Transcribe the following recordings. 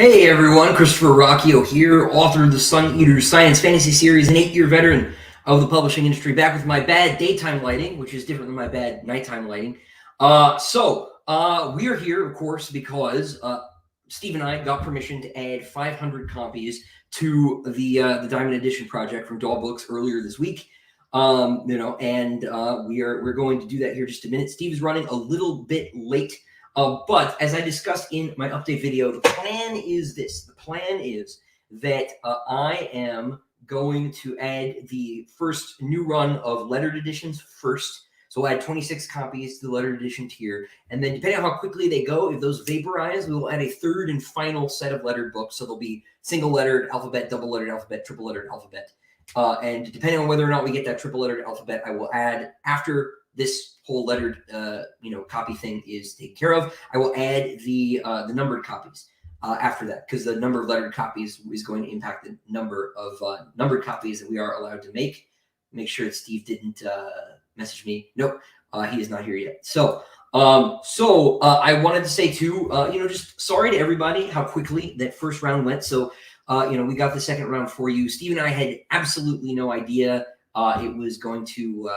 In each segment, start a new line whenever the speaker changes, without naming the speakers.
Hey everyone, Christopher Ruocchio here, author of the Sun Eaters Science Fantasy Series, an 8-year veteran of the publishing industry, back with my bad daytime lighting, which is different than my bad nighttime lighting. We are here, of course, because Steve and I got permission to add 500 copies to the Diamond Edition project from Daw Books earlier this week. We're going to do that here in just a minute. Steve is running a little bit late. But as I discussed in my update video, the plan is this. The plan is that I am going to add the first new run of lettered editions first. So we'll add 26 copies to the lettered edition tier. And then depending on how quickly they go, if those vaporize, we will add a third and final set of lettered books. So there'll be single lettered alphabet, double lettered alphabet, triple lettered alphabet. And depending on whether or not we get that triple lettered alphabet, I will add, after this whole lettered copy thing is taken care of, I will add the numbered copies after that, because the number of lettered copies is going to impact the number of numbered copies that we are allowed to make. Make sure that Steve didn't message me. Nope, he is not here yet. So I wanted to say too, just sorry to everybody how quickly that first round went. So we got the second round for you. Steve and I had absolutely no idea it was going to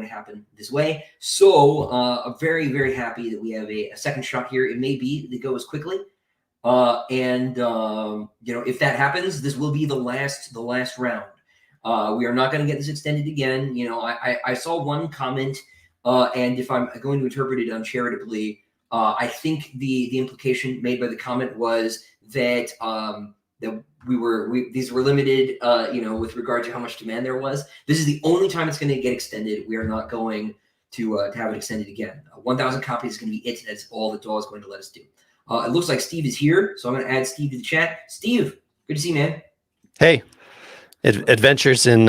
happen this way. So I'm very, very happy that we have a second shot here. It may be that goes quickly. If that happens, this will be the last round. We are not going to get this extended again. I saw one comment, and if I'm going to interpret it uncharitably, I think the implication made by the comment was that that these were limited, with regard to how much demand there was. This is the only time it's going to get extended. We are not going to have it extended again. 1,000 copies is going to be it. That's all the DAW is going to let us do. It looks like Steve is here, so I'm going to add Steve to the chat. Steve, good to see you, man.
Hey, adventures in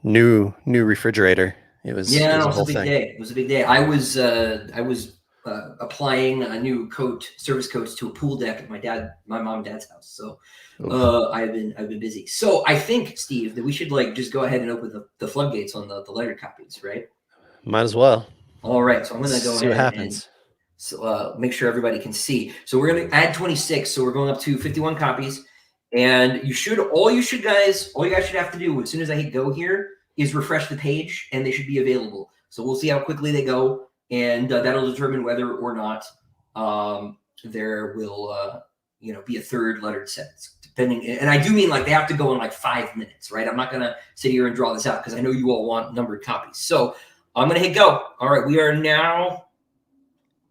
new refrigerator. It was
a big day. It was a big day. I was applying a new service coat to a pool deck at my mom and dad's house. So I've been busy. So I think, Steve, that we should just go ahead and open the floodgates on the lettered copies, right?
Might as well.
All right. So I'm going to go
see what happens.
Make sure everybody can see. So we're going to add 26. So we're going up to 51 copies. And all you guys should have to do as soon as I hit go here is refresh the page, and they should be available. So we'll see how quickly they go. And that'll determine whether or not there will, be a third lettered set. Depending, and I do mean they have to go in 5 minutes, right? I'm not gonna sit here and draw this out because I know you all want numbered copies. So I'm gonna hit go. All right, we are now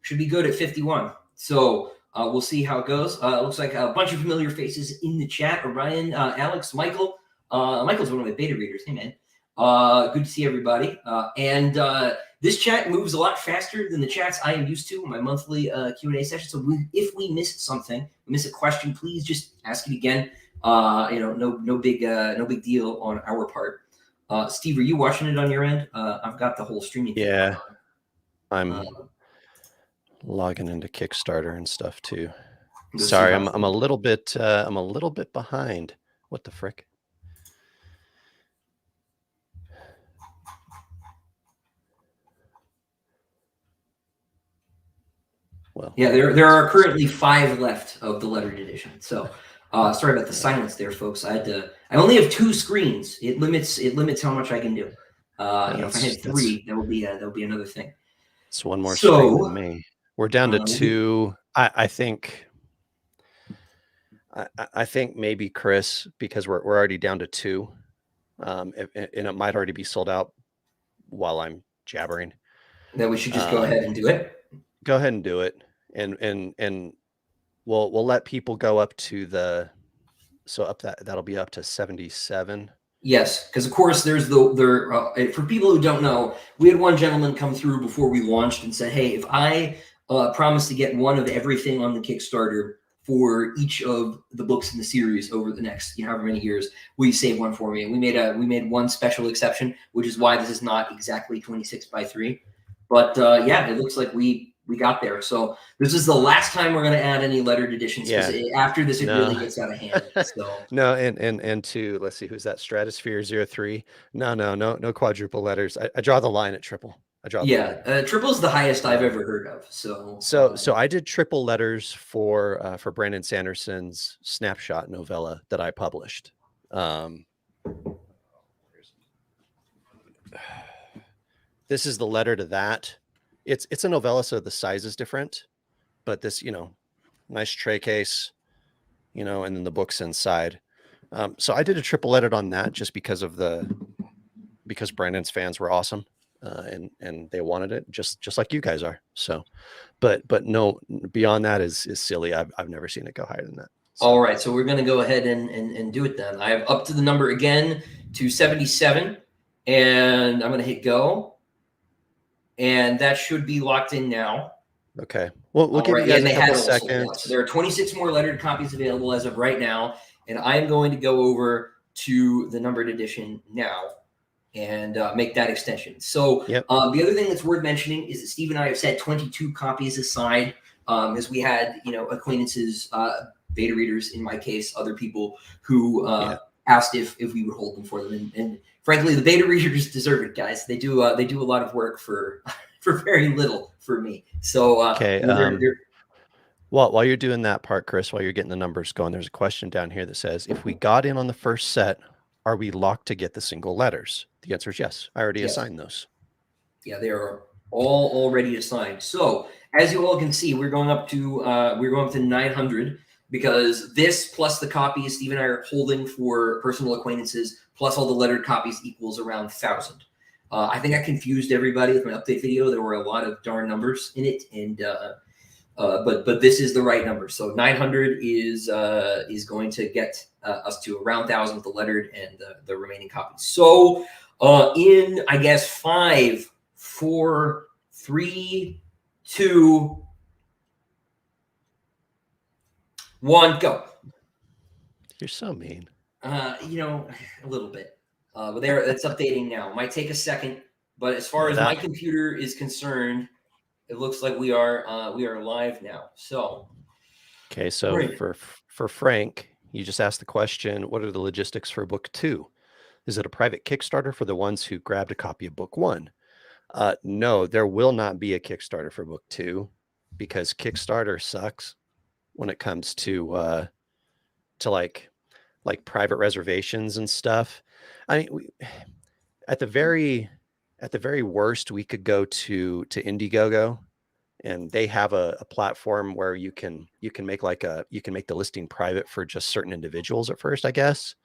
should be good at 51. So we'll see how it goes. It looks like a bunch of familiar faces in the chat: Orion, Alex, Michael. Michael's one of my beta readers. Hey man, good to see everybody. This chat moves a lot faster than the chats I am used to in my monthly Q&A session. So if we miss something, miss a question, please just ask it again. No big deal on our part. Steve, are you watching it on your end? I've got the whole streaming.
Yeah, I'm logging into Kickstarter and stuff too. Sorry, I'm a little bit behind. What the frick? Well,
yeah, there are currently 5 left of the lettered edition. So sorry about the silence there, folks. I only have 2 screens. It limits how much I can do. If I had 3, that would be another thing.
It's one more screen than me. We're down to 2. I think maybe Chris, because we're already down to 2, and it might already be sold out while I'm jabbering.
That we should just go ahead and do it.
Go ahead and do it, and we'll let people go up to that'll be up to 77.
Yes, because of course there's for people who don't know, we had one gentleman come through before we launched and said, hey, if I promise to get one of everything on the Kickstarter for each of the books in the series over the next however many years, will you save one for me? And we made one special exception, which is why this is not exactly 26 by 3. But yeah, it looks like we got there. So this is the last time we're going to add any lettered editions.
Yeah.
After this, it really gets out of hand. So
no, and to, let's see, who's that? Stratosphere 03. No quadruple letters. I draw the line at triple. I draw
Yeah,
three.
triple is the highest I've ever heard of. So
So I did triple letters for Brandon Sanderson's Snapshot novella that I published. This is the letter to that. It's a novella, so the size is different, but this, nice tray case, and then the book's inside. So I did a triple edit on that just because Brandon's fans were awesome, and they wanted it just like you guys are. So, but no, beyond that is silly. I've never seen it go higher than that. So.
All right, so we're going to go ahead and do it then. I have up to the number again to 77, and I'm going to hit go, and that should be locked in now.
Okay. Well, we'll give you guys a couple seconds.
So there are 26 more lettered copies available as of right now, and I'm going to go over to the numbered edition now and make that extension. So the other thing that's worth mentioning is that Steve and I have set 22 copies aside, as we had, acquaintances, beta readers, in my case, other people who asked if we would hold them for them. And frankly, the beta readers deserve it, guys. They do a lot of work for very little for me. So
okay. Well, while you're doing that part, Chris, while you're getting the numbers going, there's a question down here that says, if we got in on the first set, are we locked to get the single letters? The answer is yes. I already assigned those.
Yeah, they are all already assigned. So as you all can see, we're going up to 900, because this plus the copies Steve and I are holding for personal acquaintances plus all the lettered copies equals around 1,000. I think I confused everybody with my update video. There were a lot of darn numbers in it, and but this is the right number. So 900 is going to get us to around 1,000 with the lettered and the remaining copies. So in, I guess, 5, 4, 3, 2, 1, go.
You're so mean.
A little bit. But it's updating now. Might take a second, but as far as my computer is concerned, it looks like we are live now. So
okay, so for Frank, you just asked the question, what are the logistics for book 2? Is it a private Kickstarter for the ones who grabbed a copy of book 1? No, there will not be a Kickstarter for book 2, because Kickstarter sucks when it comes to like private reservations and stuff. I mean, at the very worst, we could go to Indiegogo, and they have a platform where you can make the listing private for just certain individuals at first, I guess.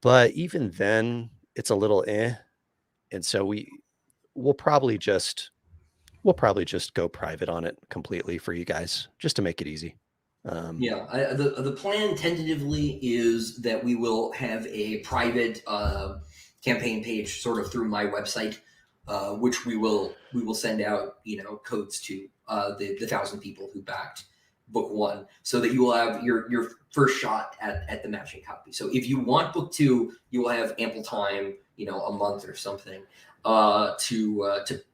But even then, it's a little and so we'll probably just go private on it completely for you guys, just to make it easy.
The plan tentatively is that we will have a private campaign page sort of through my website, which we will send out codes to the 1,000 people who backed book 1, so that you will have your first shot at the matching copy. So if you want book 2, you will have ample time, a month or something, to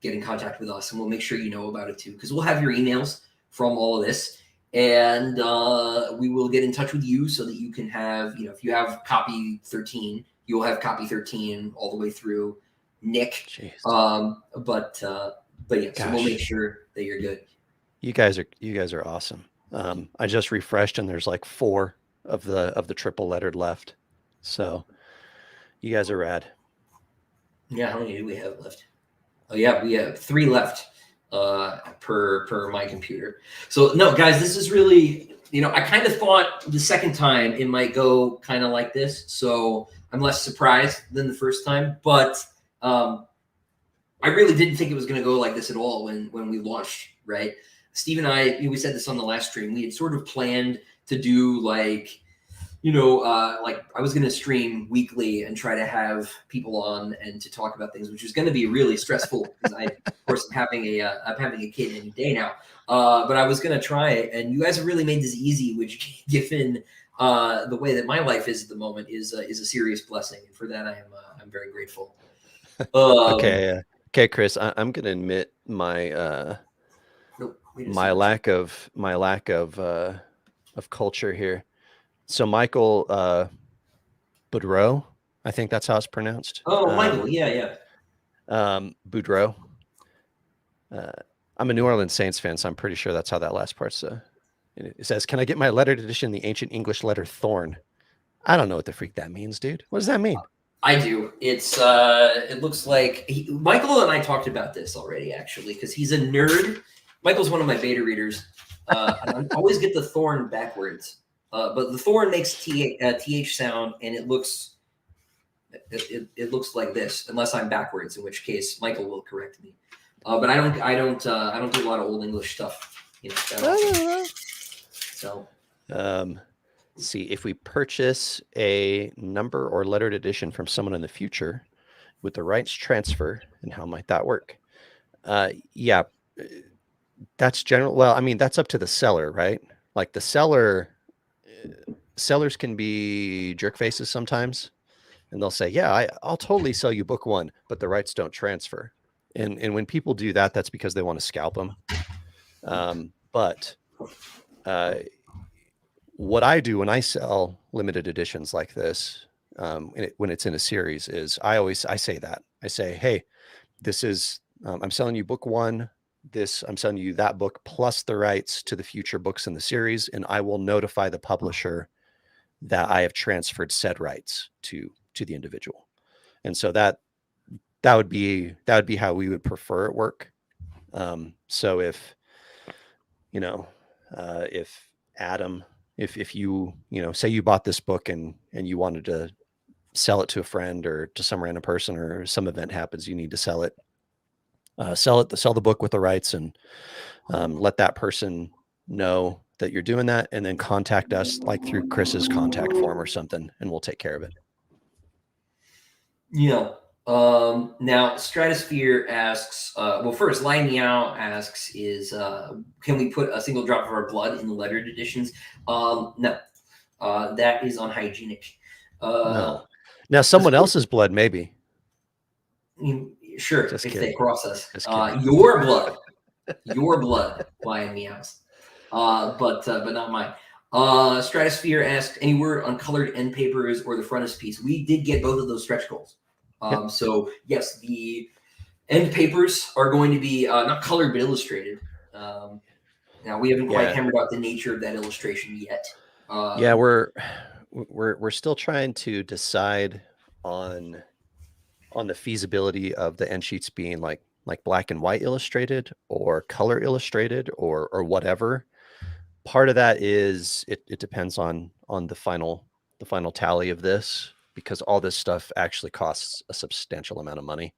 get in contact with us, and we'll make sure you know about it too, because we'll have your emails from all of this. And we will get in touch with you so that you can have, if you have copy 13, you will have copy 13 all the way through Nick. But yeah, so we'll make sure that you're good.
You guys are awesome. I just refreshed, and there's like 4 of the triple lettered left. So you guys are rad. Yeah,
how many do we have left? Oh yeah, we have 3 left. Per my computer. So no, guys, this is really, I kind of thought the second time it might go kind of like this, so I'm less surprised than the first time, but I really didn't think it was going to go like this at all when we launched, right? Steve and I, we said this on the last stream, we had sort of planned to do like I was going to stream weekly and try to have people on and to talk about things, which is going to be really stressful because I, of course, I'm having a kid any day now. But I was going to try it, and you guys have really made this easy, which, given the way that my life is at the moment, is a serious blessing, and for that I'm very grateful.
Okay, Chris, I'm going to admit my my lack of culture here. So Michael Boudreau, I think that's how it's pronounced.
Oh, Michael, yeah.
Boudreaux. I'm a New Orleans Saints fan, so I'm pretty sure that's how that last part's. It says, "Can I get my lettered edition, the ancient English letter Thorn?" I don't know what the freak that means, dude. What does that mean?
I do. It's it looks like Michael and I talked about this already, actually, because he's a nerd. Michael's one of my beta readers. I always get the Thorn backwards, but the Thorn makes th sound, and it looks like this, unless I'm backwards, in which case Michael will correct me. But I don't do a lot of Old English stuff, you know. So.
See, if we purchase a number or lettered edition from someone in the future, would the rights transfer, and how might that work? Yeah, that's general. Well, I mean, that's up to the seller, right? Like the sellers can be jerk faces sometimes, and they'll say, "Yeah, I'll totally sell you book one, but the rights don't transfer." And when people do that, that's because they want to scalp them. But what I do when I sell limited editions like this, when it's in a series, is I say that. I say, "Hey, this is I'm selling you book one. I'm selling you that book plus the rights to the future books in the series, and I will notify the publisher that I have transferred said rights to the individual." And so that would be how we would prefer it work. So if if Adam, if you say you bought this book and you wanted to sell it to a friend or to some random person, or some event happens, you need to sell it. Sell the book with the rights, and let that person know that you're doing that, and then contact us like through Chris's contact form or something, and we'll take care of it.
Yeah. Now Stratosphere asks, well, first Lie Meow asks can we put a single drop of our blood in the lettered editions? No, that is unhygienic.
No. Now someone else's blood, maybe.
Sure, just if kidding. They cross us. Your blood, Lie Meows. But not mine. Stratosphere asks, any word on colored end papers or the frontispiece? We did get both of those stretch goals. Yep. So yes, the end papers are going to be not colored but illustrated. Now we haven't quite hammered out the nature of that illustration yet.
Yeah, we're still trying to decide on the feasibility of the end sheets being like black and white illustrated or color illustrated or whatever. Part of that is it depends on the final tally of this, because all this stuff actually costs a substantial amount of money.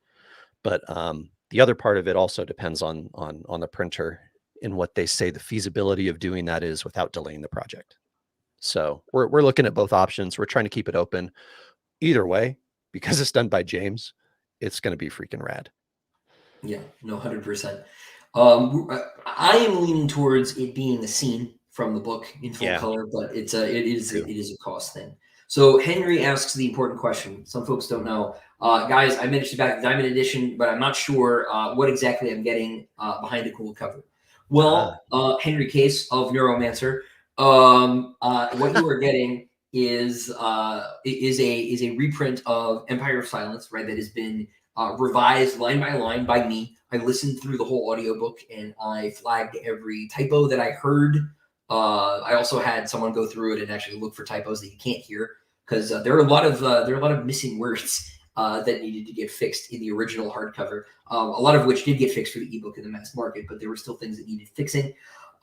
But the other part of it also depends on the printer and what they say the feasibility of doing that is without delaying the project. So we're looking at both options. We're trying to keep it open. Either way, because it's done by James, it's going to be freaking rad.
Yeah, no, 100%. I am leaning towards it being a scene from the book in full color, but it is a cost thing. So Henry asks the important question. Some folks don't know. Guys, I managed to back the Diamond Edition, but I'm not sure what exactly I'm getting behind the cool cover. Well, Henry Case of Neuromancer, what you are getting is a reprint of Empire of Silence, right? That has been revised line by line by me. I listened through the whole audiobook and I flagged every typo that I heard. I also had someone go through it and actually look for typos that you can't hear, because there are a lot of missing words that needed to get fixed in the original hardcover. A lot of which did get fixed for the ebook in the mass market, but there were still things that needed fixing.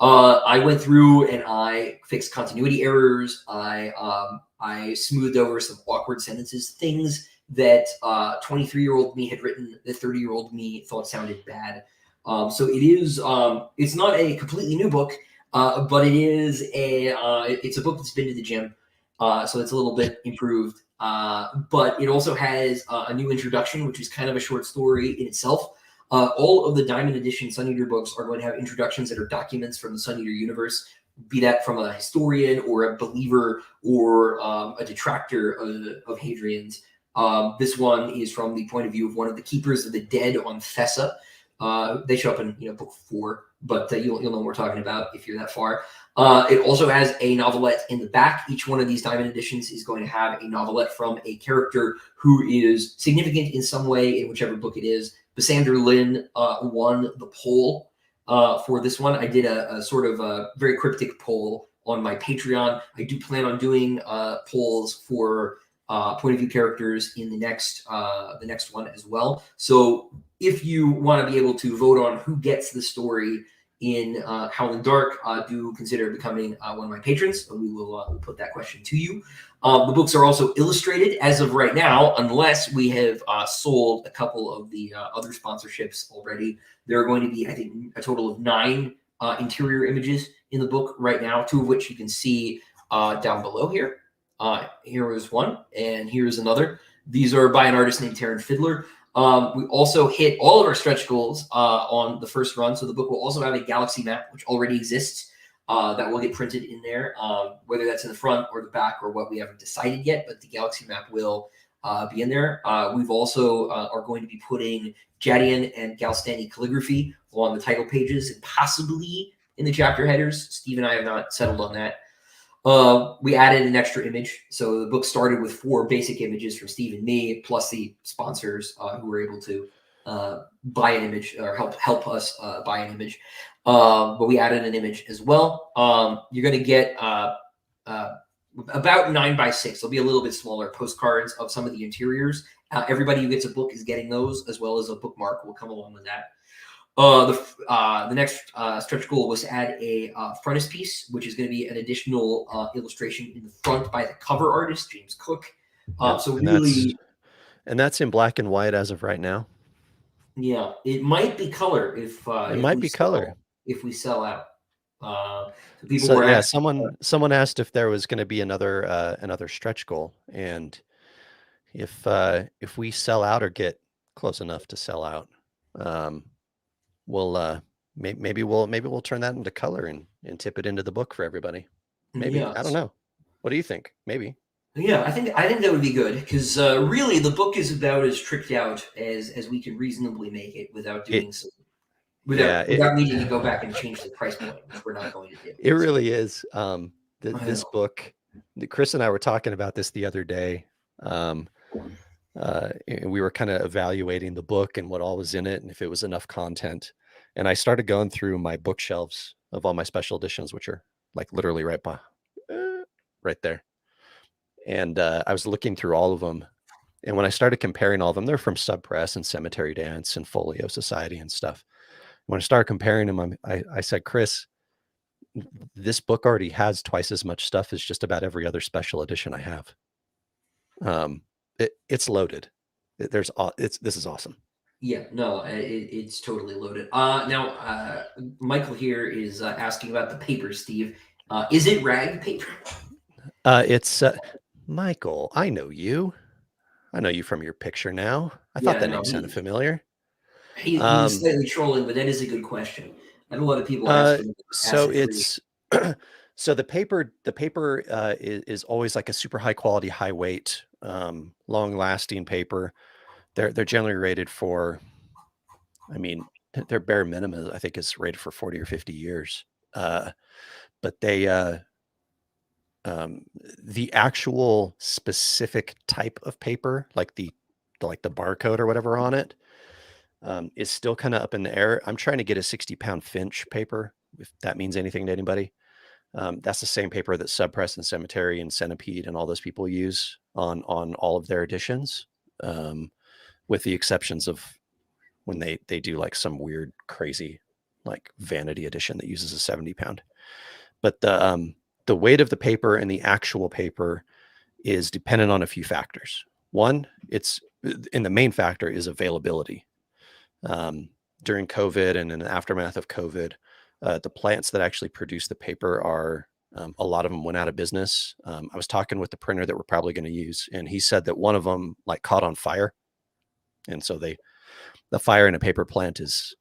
I went through and I fixed continuity errors. I smoothed over some awkward sentences, things that 23-year-old me had written that 30-year-old me thought sounded bad. So it is it's not a completely new book, but it's a book that's been to the gym, so it's a little bit improved. But it also has a new introduction, which is kind of a short story in itself. All of the Diamond Edition Sun Eater books are going to have introductions that are documents from the Sun Eater universe, be that from a historian or a believer or a detractor of Hadrian's. This one is from the point of view of one of the keepers of the dead on Thessa. They show up in book 4 but you'll know what we're talking about if you're that far. It also has a novelette in the back. Each one of these Diamond editions is going to have a novelette from a character who is significant in some way in whichever book it is. Bassander Lynn won the poll for this one. I did a sort of a very cryptic poll on my Patreon. I do plan on doing polls for point of view characters in the next one as well. So if you want to be able to vote on who gets the story in Howling Dark, do consider becoming one of my patrons. We will we'll put that question to you. The books are also illustrated as of right now, unless we have sold a couple of the other sponsorships already. There are going to be, I think, a total of 9 interior images in the book right now, 2 of which you can see down below here. Here is one, and here's another. These are by an artist named Taryn Fiddler. We also hit all of our stretch goals on the first run. So the book will also have a galaxy map, which already exists, that will get printed in there, whether that's in the front or the back or what we haven't decided yet, but the galaxy map will be in there. We've also are going to be putting Jadian and Galstani calligraphy along the title pages and possibly in the chapter headers. Steve and I have not settled on that. We added an extra image. So the book started with 4 basic images from Steve and me, plus the sponsors who were able to buy an image or help us buy an image. But we added an image as well. You're going to get about 9 by 6. They'll be a little bit smaller postcards of some of the interiors. Everybody who gets a book is getting those, as well as a bookmark will come along with that. The next stretch goal was to add a frontispiece, which is going to be an additional illustration in the front by the cover artist, James Cook. So
and
really...
that's in black and white as of right now?
Yeah, it might be color if we sell out.
Someone asked if there was going to be another stretch goal, and if we sell out or get close enough to sell out, we'll maybe we'll turn that into color and tip it into the book for everybody. Maybe. Yeah. I don't know. What do you think? Maybe.
Yeah, I think that would be good, because really the book is about as tricked out as we can reasonably make it without doing without needing to go back and change the price point, which we're not going to do.
It really is. This book, Chris and I were talking about this the other day. And we were kind of evaluating the book and what all was in it and if it was enough content. And I started going through my bookshelves of all my special editions, which are like literally right there. And I was looking through all of them. And when I started comparing all of them, they're from Subpress and Cemetery Dance and Folio Society and stuff. When I started comparing them, I said, Chris, this book already has twice as much stuff as just about every other special edition I have. It's loaded. This is awesome.
Yeah, no, it's totally loaded. Now, Michael here is asking about the paper, Steve. Is it rag paper?
It's Michael. I know you from your picture now. I thought that name sounded familiar.
He's slightly trolling, but that is a good question. I had a lot of people ask him.
So the paper is always like a super high quality, high weight, long lasting paper. They're generally rated for, I mean, their bare minimum I think is rated for 40 or 50 years. But they the actual specific type of paper, like the barcode or whatever on it, is still kind of up in the air. I'm trying to get a 60-pound Finch paper, if that means anything to anybody. That's the same paper that Subpress and Cemetery and Centipede and all those people use on all of their editions, with the exceptions of when they do like some weird, crazy, like vanity edition that uses a 70-pound. But the weight of the paper and the actual paper is dependent on a few factors. One, the main factor is availability. During COVID and in the aftermath of COVID, the plants that actually produce the paper are, a lot of them went out of business. I was talking with the printer that we're probably going to use, and he said that one of them like caught on fire. And so the fire in a paper plant is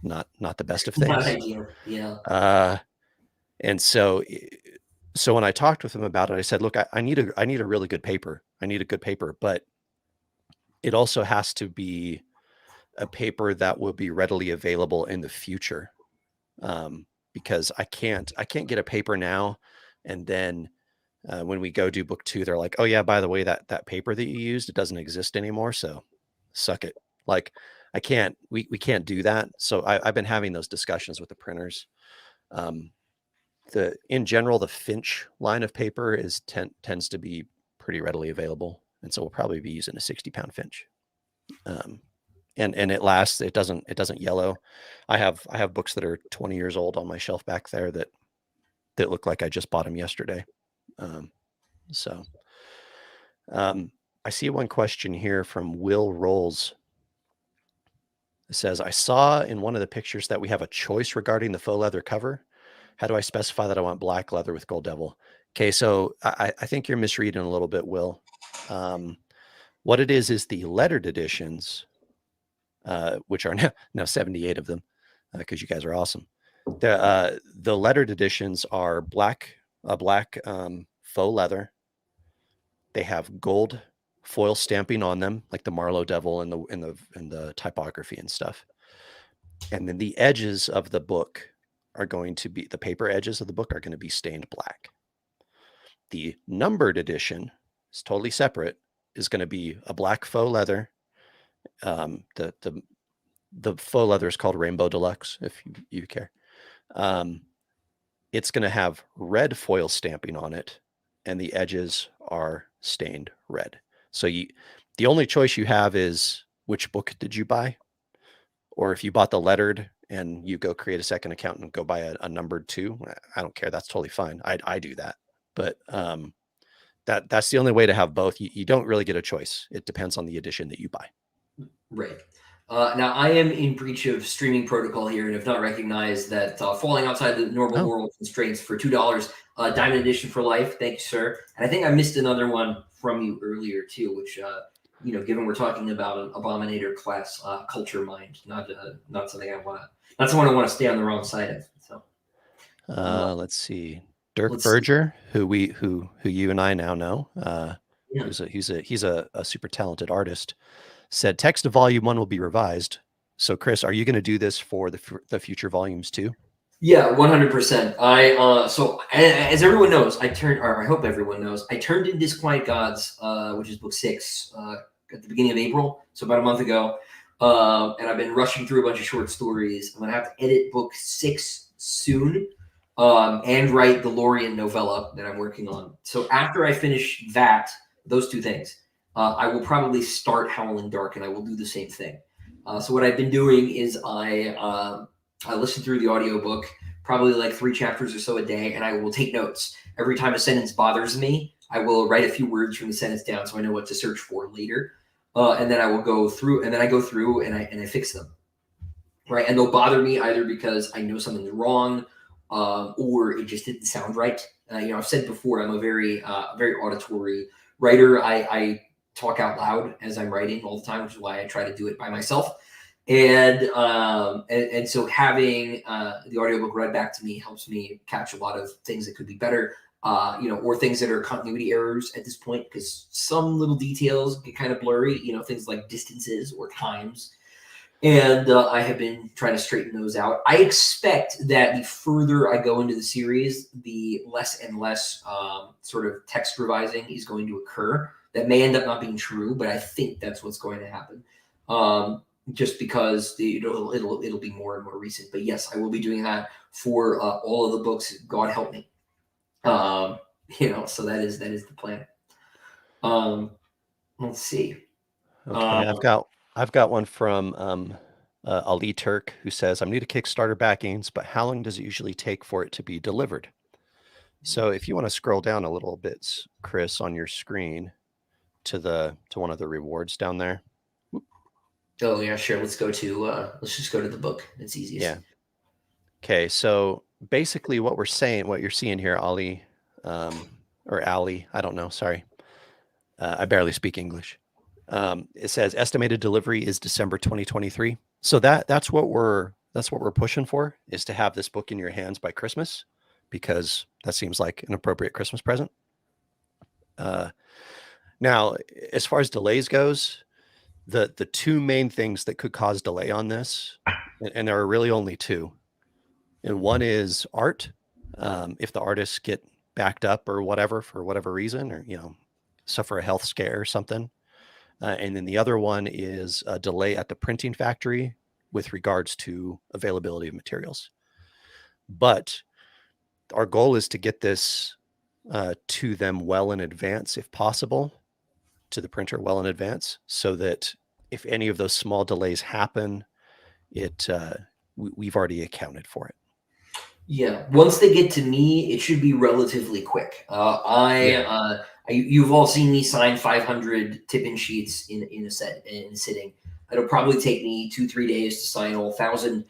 not the best of things.
Not ideal. Yeah.
And so when I talked with him about it, I said, look, I need a really good paper. I need a good paper, but it also has to be a paper that will be readily available in the future. because I can't get a paper now, and then when we go do book 2, they're like, oh yeah, by the way, that paper that you used, it doesn't exist anymore, so suck it. Like, we can't do that. So I've been having those discussions with the printers. In general, the Finch line of paper tends to be pretty readily available, and so we'll probably be using a 60-pound Finch. And it lasts. It doesn't yellow. I have books that are 20 years old on my shelf back there that look like I just bought them yesterday. I see one question here from Will Rolls. It says, I saw in one of the pictures that we have a choice regarding the faux leather cover. How do I specify that I want black leather with Gold Devil? Okay, so I think you're misreading a little bit, Will. What it is the lettered editions, which are now 78 of them, because you guys are awesome. The lettered editions are black faux leather. They have gold foil stamping on them, like the Marlowe Devil and the typography and stuff. And then the edges of the book are going to be, the paper edges of the book are going to be stained black. The numbered edition is totally separate, is going to be a black faux leather. The faux leather is called Rainbow Deluxe, if you care. It's going to have red foil stamping on it, and the edges are stained red. So the only choice you have is which book did you buy? Or if you bought the lettered and you go create a second account and go buy a numbered 2, I don't care. That's totally fine. I do that. But that's the only way to have both. You don't really get a choice. It depends on the edition that you buy.
Right. Now, I am in breach of streaming protocol here and have not recognized that falling outside the normal world constraints for $2, Diamond Edition for life. Thank you, sir. And I think I missed another one from you earlier, too, which, given we're talking about an Abominator class culture mind, not something I want to stay on the wrong side of. So,
let's see. Dirk Berger, who you and I now know, he's a super talented artist, said text of volume 1 will be revised. So Chris, are you going to do this for the future volumes too?
Yeah, 100%. So as everyone knows, I hope everyone knows, I turned in Disquiet Gods, which is book 6, at the beginning of April, so about a month ago. And I've been rushing through a bunch of short stories. I'm going to have to edit book 6 soon, and write the Lorien novella that I'm working on. So after I finish those 2 things, I will probably start Howling Dark, and I will do the same thing. So what I've been doing is I listen through the audiobook, probably like 3 chapters or so a day, and I will take notes. Every time a sentence bothers me, I will write a few words from the sentence down so I know what to search for later. And then I will go through, and I fix them. Right, and they'll bother me either because I know something's wrong, or it just didn't sound right. I've said before, I'm a very auditory writer. I talk out loud as I'm writing all the time, which is why I try to do it by myself. And so having the audiobook read back to me helps me catch a lot of things that could be better, or things that are continuity errors at this point, because some little details get kind of blurry, things like distances or times. And I have been trying to straighten those out. I expect that the further I go into the series, the less and less sort of text revising is going to occur. That may end up not being true, but I think that's what's going to happen. Just because it'll be more and more recent. But yes, I will be doing that for all of the books. God help me. So that is the plan. Let's see.
Okay, I've got one from Ali Turk, who says, I'm new to Kickstarter backings, but how long does it usually take for it to be delivered? So if you want to scroll down a little bit, Chris, on your screen to one of the rewards down there.
Oh yeah, sure. Let's just go to the book. It's easiest.
Yeah. Okay, so basically what you're seeing here, Ali, or Ali, I don't know, sorry. I barely speak English. It says estimated delivery is December 2023. So that's what we're pushing for, is to have this book in your hands by Christmas, because that seems like an appropriate Christmas present. Now, as far as delays goes, the 2 main things that could cause delay on this, and there are really only 2. And one is art. If the artists get backed up or whatever, for whatever reason, or, suffer a health scare or something. And then the other one is a delay at the printing factory with regards to availability of materials. But our goal is to get this to them well in advance, if possible, to the printer well in advance, so that if any of those small delays happen, we've already accounted for it.
Yeah, once they get to me, it should be relatively quick. You've all seen me sign 500 tip-in sheets in a sitting. It'll probably take me 2-3 days to sign all 1,000,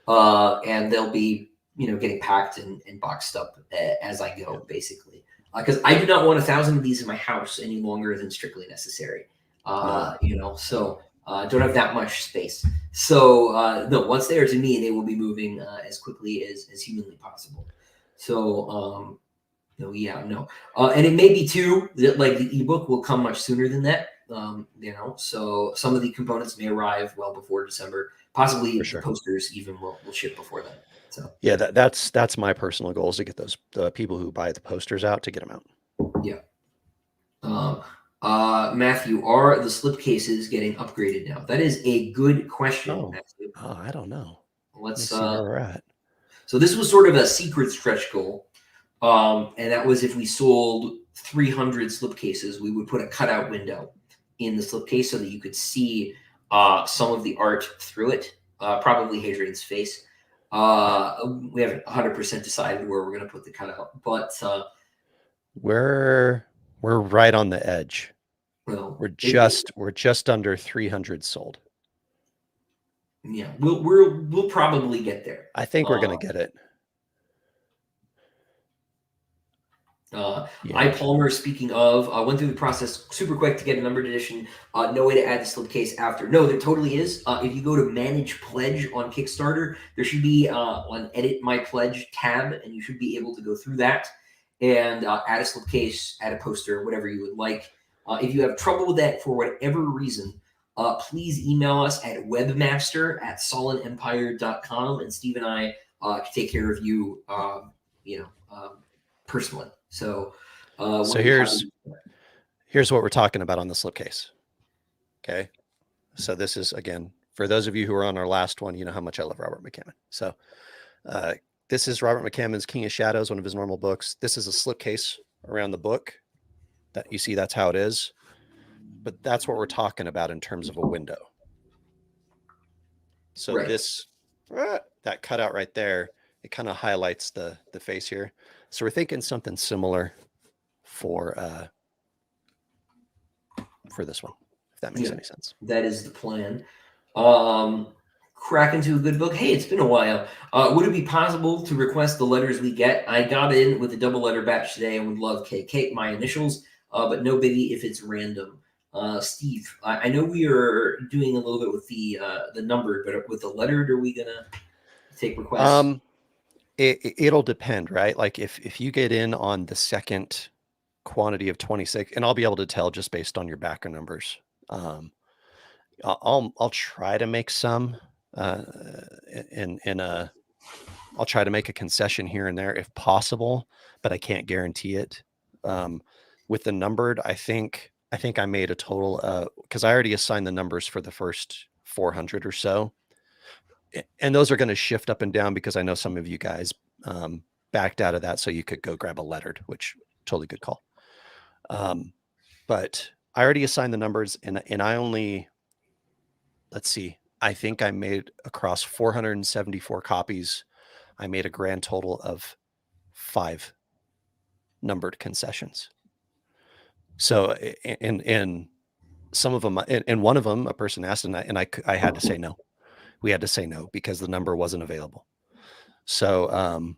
and they'll be getting packed and boxed up as I go, basically. Because I do not want 1,000 of these in my house any longer than strictly necessary. So. Don't have that much space. So, no, once they are to me, they will be moving as quickly as humanly possible. So, and it may be too that like the ebook will come much sooner than that. So some of the components may arrive well before December. Possibly the posters even will ship before then. So
yeah, that's my personal goal, is to get the people who buy the posters out, to get them out.
Yeah. Matthew, are the slipcases getting upgraded now? That is a good question, Matthew.
Oh, I don't know.
Let's
see where we're at.
So this was sort of a secret stretch goal. And that was if we sold 300 slipcases, we would put a cutout window in the slipcase so that you could see some of the art through it, probably Hadrian's face. We haven't 100% decided where we're going to put the cutout, but
we're right on the edge.
Well,
we're just under 300 sold.
Yeah, we'll probably get there.
I think we're going to get it.
Palmer, speaking of, went through the process super quick to get a numbered edition. No way to add the slipcase after. No, there totally is. If you go to Manage Pledge on Kickstarter, there should be an Edit My Pledge tab, and you should be able to go through that and add a slipcase, add a poster, whatever you would like. If you have trouble with that for whatever reason, please email us at webmaster@solinempire.com, and Steve and I can take care of you, personally. So
here's what we're talking about on the slipcase. Okay. So this is, again, for those of you who are on our last one, you know how much I love Robert McCammon. So this is Robert McCammon's King of Shadows, one of his normal books. This is a slipcase around the book that you see. That's how it is. But that's what we're talking about in terms of a window. So this, that cutout right there, it kind of highlights the face here. So we're thinking something similar for this one, if that makes any sense.
That is the plan. Crack into a good book. Hey, it's been a while. Would it be possible to request the letters we get? I got in with a double letter batch today and would love KK, my initials, but no biggie if it's random. Steve, I know we are doing a little bit with the numbered, but with the lettered, are we gonna take requests?
It'll depend, right? Like if you get in on the second quantity of 26, and I'll be able to tell just based on your backer numbers. I'll try to make some, I'll try to make a concession here and there if possible, but I can't guarantee it. With the numbered, I think I made a total, because I already assigned the numbers for the first 400 or so. And those are going to shift up and down because I know some of you guys backed out of that, so you could go grab a lettered, which totally good call. But I already assigned the numbers, and I only, let's see, I think I made across 474 copies. I made a grand total of 5 numbered concessions. So, and some of them, and one of them, a person asked, and I had to say no. We had to say no because the number wasn't available. So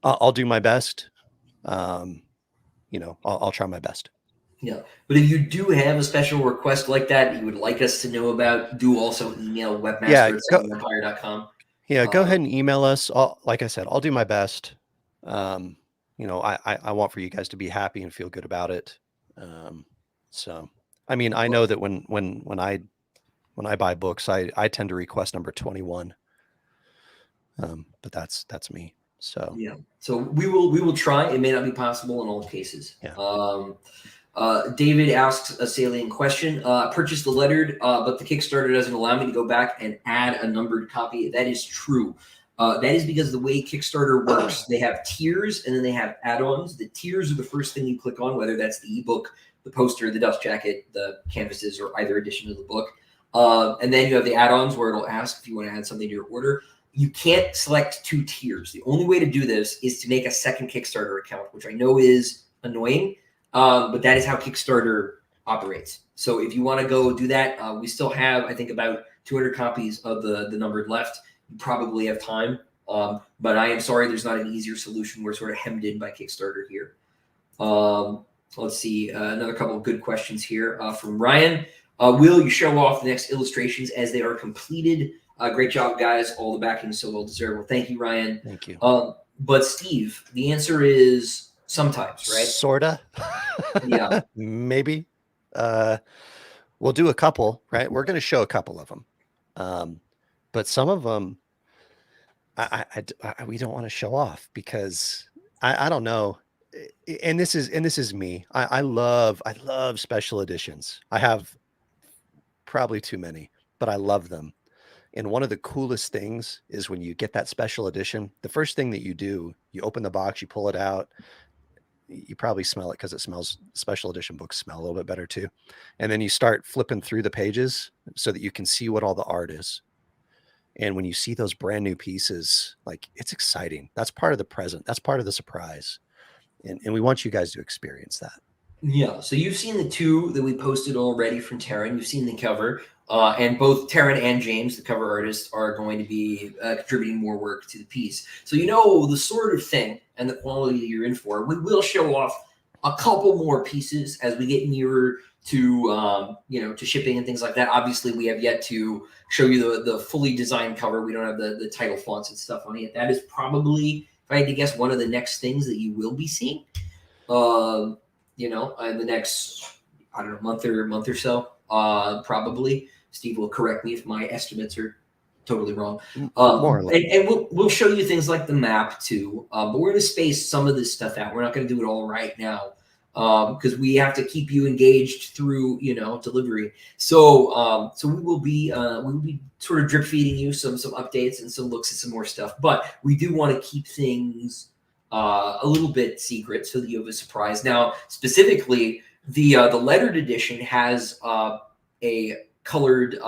I'll do my best. I'll try my best.
Yeah, but if you do have a special request like that you would like us to know about, do also email webmaster@empire.com.
Yeah, go ahead and email us. Like I said, I'll do my best. I want for you guys to be happy and feel good about it. So, I mean, I know that when I buy books, I tend to request number 21. But that's me. So
yeah. So we will try. It may not be possible in all cases.
yeah.
David asks a salient question. Purchased the lettered, but the Kickstarter doesn't allow me to go back and add a numbered copy. That is true. That is because the way Kickstarter works, they have tiers and then they have add-ons. The tiers are the first thing you click on, whether that's the ebook, the poster, the dust jacket, the canvases, or either edition of the book. And then you have the add-ons where it'll ask if you want to add something to your order. You can't select 2 tiers. The only way to do this is to make a second Kickstarter account, which I know is annoying, but that is how Kickstarter operates. So if you want to go do that, we still have, I think, about 200 copies of the numbered left. You probably have time, but I am sorry there's not an easier solution. We're sort of hemmed in by Kickstarter here. Let's see, another couple of good questions here from Ryan. Will you show off the next illustrations as they are completed? Great job, guys. All the backing is so well deserved. Well, thank you, Ryan.
Thank you.
But Steve, the answer is sometimes, right?
Sorta.
Yeah.
Maybe. We'll do a couple, right? We're going to show a couple of them. But some of them, we don't want to show off because I don't know. And this is me. I love special editions. I have probably too many, but I love them. And one of the coolest things is when you get that special edition, the first thing that you do, you open the box, you pull it out, you probably smell it because it smells, special edition books smell a little bit better too. And then you start flipping through the pages so that you can see what all the art is. And when you see those brand new pieces, like, it's exciting. That's part of the present. That's part of the surprise. And we want you guys to experience that.
Yeah. So you've seen the 2 that we posted already from Taryn. You've seen the cover. And both Taryn and James, the cover artist, are going to be contributing more work to the piece. So you know the sort of thing and the quality that you're in for. We will show off a couple more pieces as we get nearer to to shipping and things like that. Obviously, we have yet to show you the fully designed cover. We don't have the title fonts and stuff on it. That is probably, if I had to guess, one of the next things that you will be seeing. In the next, I don't know, month or so, probably. Steve will correct me if my estimates are totally wrong. And we'll show you things like the map too. But we're going to space some of this stuff out. We're not going to do it all right now because we have to keep you engaged through, delivery. So we will be sort of drip feeding you some updates and some looks at some more stuff. But we do want to keep things a little bit secret so that you have a surprise. Now, specifically, the lettered edition has a colored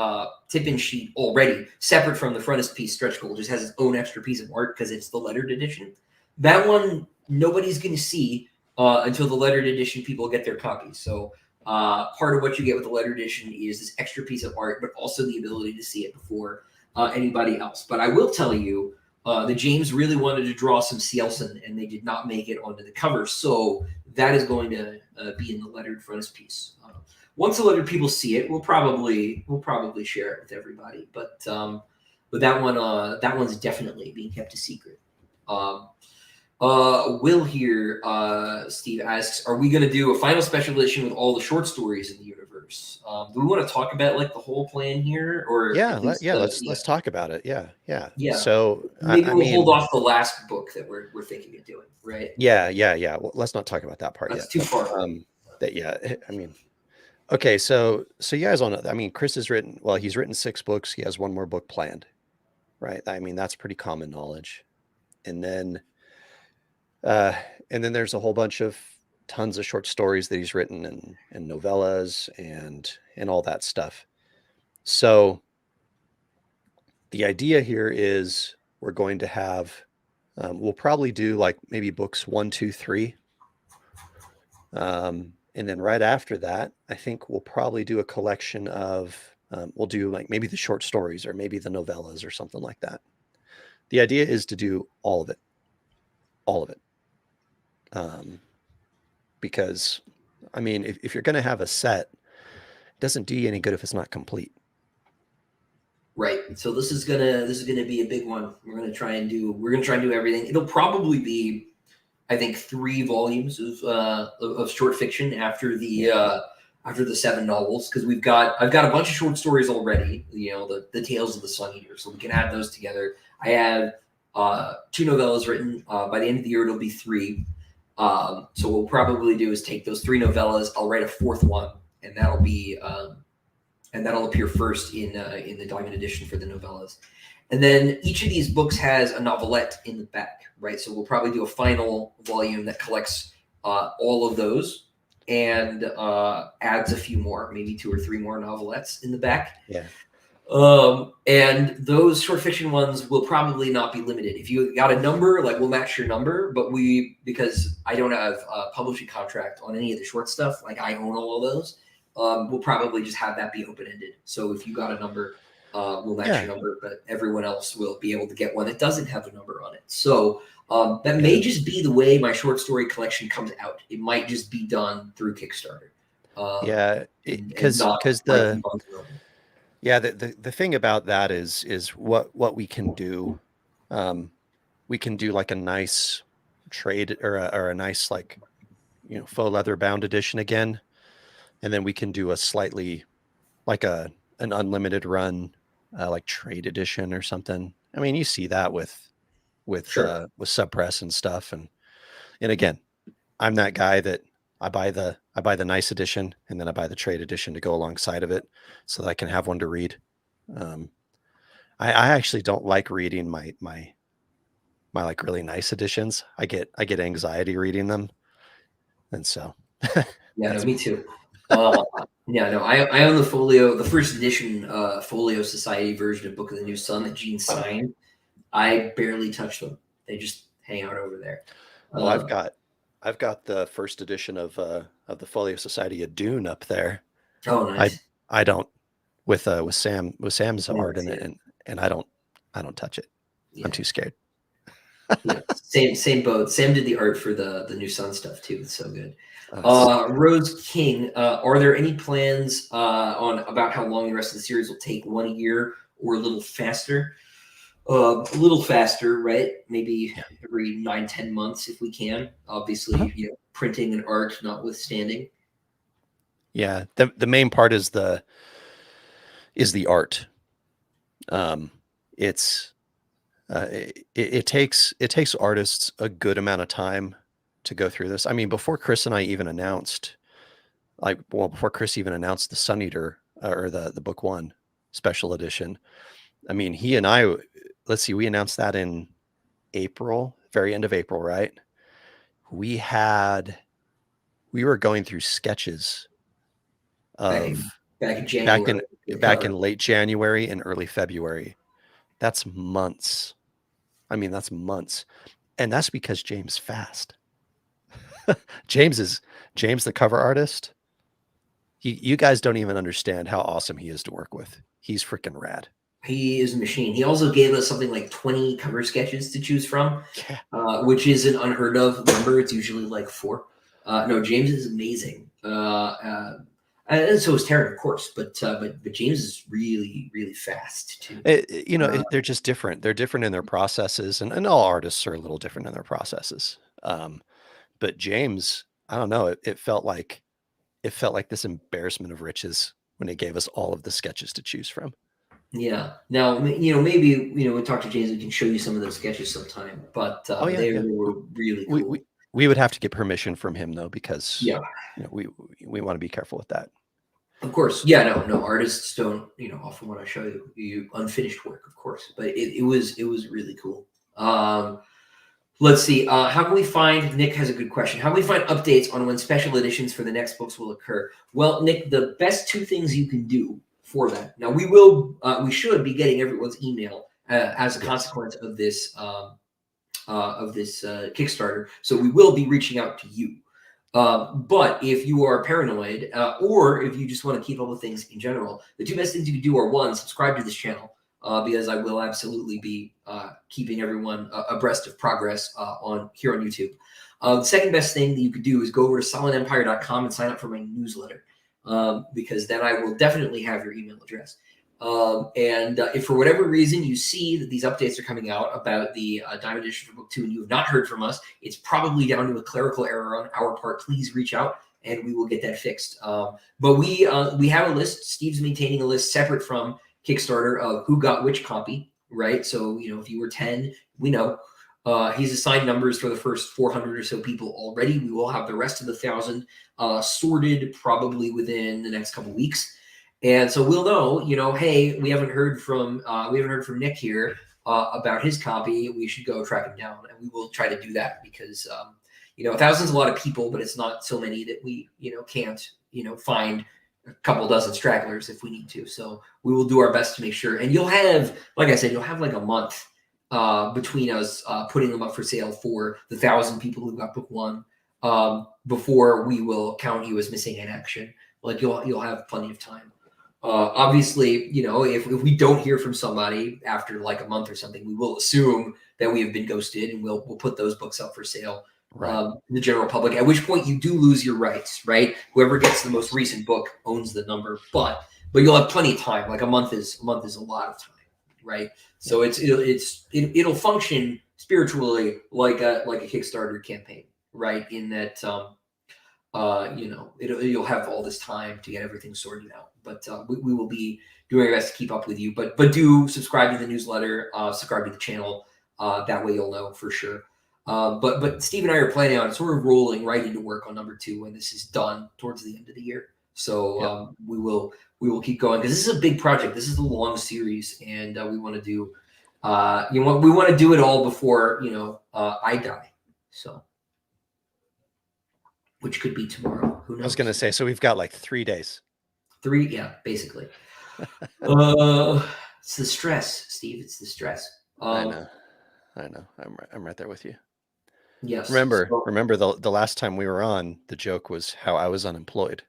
tip-in sheet already, separate from the frontispiece stretch goal. Just has its own extra piece of art because it's the lettered edition. That one nobody's going to see until the lettered edition people get their copies. So part of what you get with the lettered edition is this extra piece of art, but also the ability to see it before anybody else. But I will tell you that James really wanted to draw some Cielson, and they did not make it onto the cover. So that is going to be in the lettered frontispiece. Once the lettered people see it, we'll probably share it with everybody. But that one's definitely being kept a secret. Will here, Steve asks, are we going to do a final special edition with all the short stories in the universe? Do we want to talk about like the whole plan here, or
let's talk about it. Yeah. So
maybe we'll hold off the last book that we're thinking of doing, right?
Yeah. Well, let's not talk about that part yet.
That's too far.
Okay, so you guys all know. I mean, Chris has written. Well, he's written 6 books. He has 1 more book planned, right? I mean, that's pretty common knowledge. And then there's a whole bunch of tons of short stories that he's written and novellas and all that stuff. So the idea here is we're going to have. We'll probably do like maybe books 1, 2, 3. And then right after that, I think we'll probably do a collection of, we'll do like maybe the short stories or maybe the novellas or something like that. The idea is to do all of it. Because, I mean, if you're going to have a set, it doesn't do you any good if it's not complete.
Right. So this is gonna be a big one. We're gonna try and do everything. It'll probably be, I think, 3 volumes of short fiction after the 7 novels, because I've got a bunch of short stories already. The Tales of the Sun Eater, so we can add those together. I have 2 novellas written. By the end of the year, it'll be 3. So what we'll probably do is take those 3 novellas. I'll write a 4th one, and that'll be and that'll appear first in the Diamond edition for the novellas. And then each of these books has a novelette in the back, right? So we'll probably do a final volume that collects all of those and adds a few more, maybe 2 or 3 more novelettes in the back.
Yeah.
And those short fiction ones will probably not be limited. If you got a number, like we'll match your number, but because I don't have a publishing contract on any of the short stuff, like I own all of those, we'll probably just have that be open-ended. So if you got a number, we'll match your number, but everyone else will be able to get one that doesn't have a number on it. So that may just be the way my short story collection comes out. It might just be done through Kickstarter.
Because the thing about that is what we can do. We can do like a nice trade or a nice like faux leather bound edition again, and then we can do a slightly like an unlimited run like trade edition or something. I mean, you see that with Subpress and stuff, and again, I'm that guy that I buy the nice edition and then I buy the trade edition to go alongside of it so that I can have one to read. I actually don't like reading my like really nice editions. I get anxiety reading them. And so
yeah, no, me too. I own the first edition Folio Society version of Book of the New Sun that Gene signed. I barely touch them. They just hang out over there.
Well, I've got the first edition of the Folio Society of Dune up there.
Oh, nice.
I don't with Sam's art in it, and I don't touch it. Yeah. I'm too scared.
Yeah, same boat. Sam did the art for the New Sun stuff too. It's so good. Rose King, are there any plans on about how long the rest of the series will take? 1 year or a little faster? A little faster, right? Maybe every 9-10 months if we can. Obviously, printing and art notwithstanding.
Yeah, the main part is the art. It takes artists a good amount of time to go through this. I mean, before Chris even announced the Sun Eater or the book 1 special edition, I mean, he and I, we announced that in April, very end of April, right? We were going through sketches of
back in January,
back in late January and early February. That's months. I mean, that's months. And that's because James is fast. James, the cover artist. You guys don't even understand how awesome he is to work with. He's freaking rad.
He is a machine. He also gave us something like 20 cover sketches to choose from, which is an unheard of number. It's usually like 4. No, James is amazing. And so is Taryn, of course, but James is really, really fast too.
They're just different. They're different in their processes, and all artists are a little different in their processes. But James, I don't know. It felt like this embarrassment of riches when he gave us all of the sketches to choose from.
Yeah. Now, maybe we talk to James. We can show you some of those sketches sometime. But they were really cool.
We would have to get permission from him though, because we want to be careful with that.
Of course. Yeah. No. Artists don't often want to show you unfinished work, of course. But it was really cool. Let's see. How can we find? Nick has a good question. How can we find updates on when special editions for the next books will occur? Well, Nick, the best 2 things you can do for that. Now we should be getting everyone's email as a consequence of this Kickstarter. So we will be reaching out to you. But if you are paranoid, or if you just want to keep up with things in general, the 2 best things you can do are 1, subscribe to this channel, because I will absolutely be keeping everyone abreast of progress here on YouTube. The second best thing that you could do is go over to solidempire.com and sign up for my newsletter, because then I will definitely have your email address. And if for whatever reason you see that these updates are coming out about the Diamond Edition for Book 2 and you have not heard from us, it's probably down to a clerical error on our part. Please reach out and we will get that fixed. But we have a list. Steve's maintaining a list separate from Kickstarter of who got which copy. right? So, if you were 10, we know. He's assigned numbers for the first 400 or so people already. We will have the rest of the 1,000 sorted probably within the next couple weeks. And so we'll know, hey, we haven't heard from Nick here about his copy. We should go track him down, and we will try to do that because 1,000's a lot of people, but it's not so many that we can't find a couple dozen stragglers if we need to. So we will do our best to make sure. And you'll have, like I said, like a month between us putting them up for sale for the 1,000 people who got book one before we will count you as missing in action. Like you'll have plenty of time. Obviously, if we don't hear from somebody after like a month or something, we will assume that we have been ghosted, and we'll put those books up for sale. Right. The general public, at which point you do lose your rights, right? Whoever gets the most recent book owns the number, but you'll have plenty of time. Like a month is a lot of time, right? So it'll function spiritually like a Kickstarter campaign, right? In that you'll have all this time to get everything sorted out. But we will be doing our best to keep up with you. But do subscribe to the newsletter, subscribe to the channel. That way you'll know for sure. But Steve and I are planning on sort of rolling right into work on number 2 when this is done towards the end of the year. So we will keep going because this is a big project. This is a long series, and we want to do we want to do it all before I die. So, which could be tomorrow. Who knows?
I was going to say, so we've got like 3 days.
3, yeah, basically. It's the stress, Steve. It's the stress.
I know. I'm right there with you.
Yes.
Remember the last time we were on, the joke was how I was unemployed,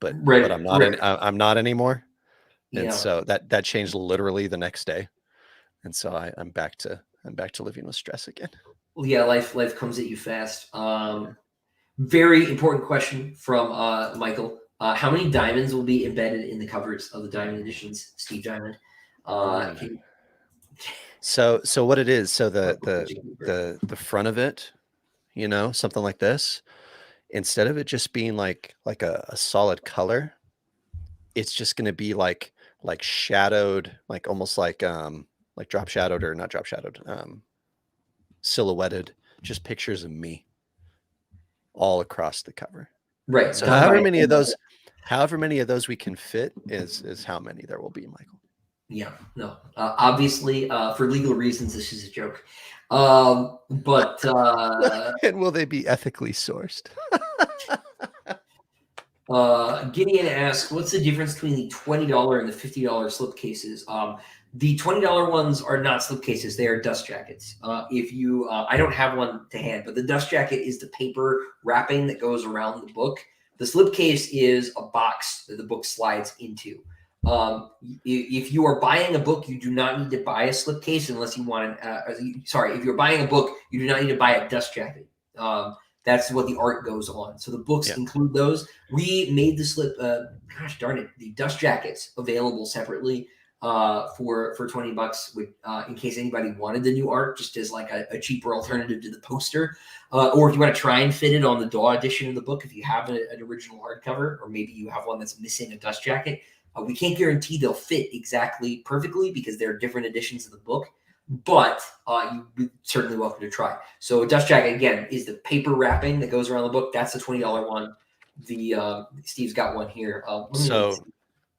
but I'm not. I'm not anymore, and so that changed literally the next day, and so I'm back to living with stress again.
Well, yeah, life comes at you fast. Very important question from Michael. How many diamonds will be embedded in the covers of the Diamond Editions, Steve Diamond?
So what it is, so the front of it, something like this, instead of it just being like a solid color, it's just going to be like shadowed, like almost like drop shadowed or not drop shadowed, silhouetted, just pictures of me all across the cover.
Right.
So however many of those we can fit is how many there will be, Michael.
Yeah, no. Obviously, for legal reasons, this is a joke. But
and will they be ethically sourced?
Gideon asks, "What's the difference between the $20 and the $50 slipcases?" The $20 ones are not slipcases; they are dust jackets. If you, I don't have one to hand, but the dust jacket is the paper wrapping that goes around the book. The slipcase is a box that the book slides into. If you are buying a book, you do not need to buy a slipcase unless you want if you're buying a book, you do not need to buy a dust jacket. That's what the art goes on. So the books include those. We made the the dust jackets available separately for $20 in case anybody wanted the new art, just as like a cheaper alternative to the poster. Or if you want to try and fit it on the DAW edition of the book, if you have an original hardcover, or maybe you have one that's missing a dust jacket. We can't guarantee they'll fit exactly perfectly because there are different editions of the book, but you'd be certainly welcome to try. So a dust jacket, again, is the paper wrapping that goes around the book. That's the $20 one. The Steve's got one here.
So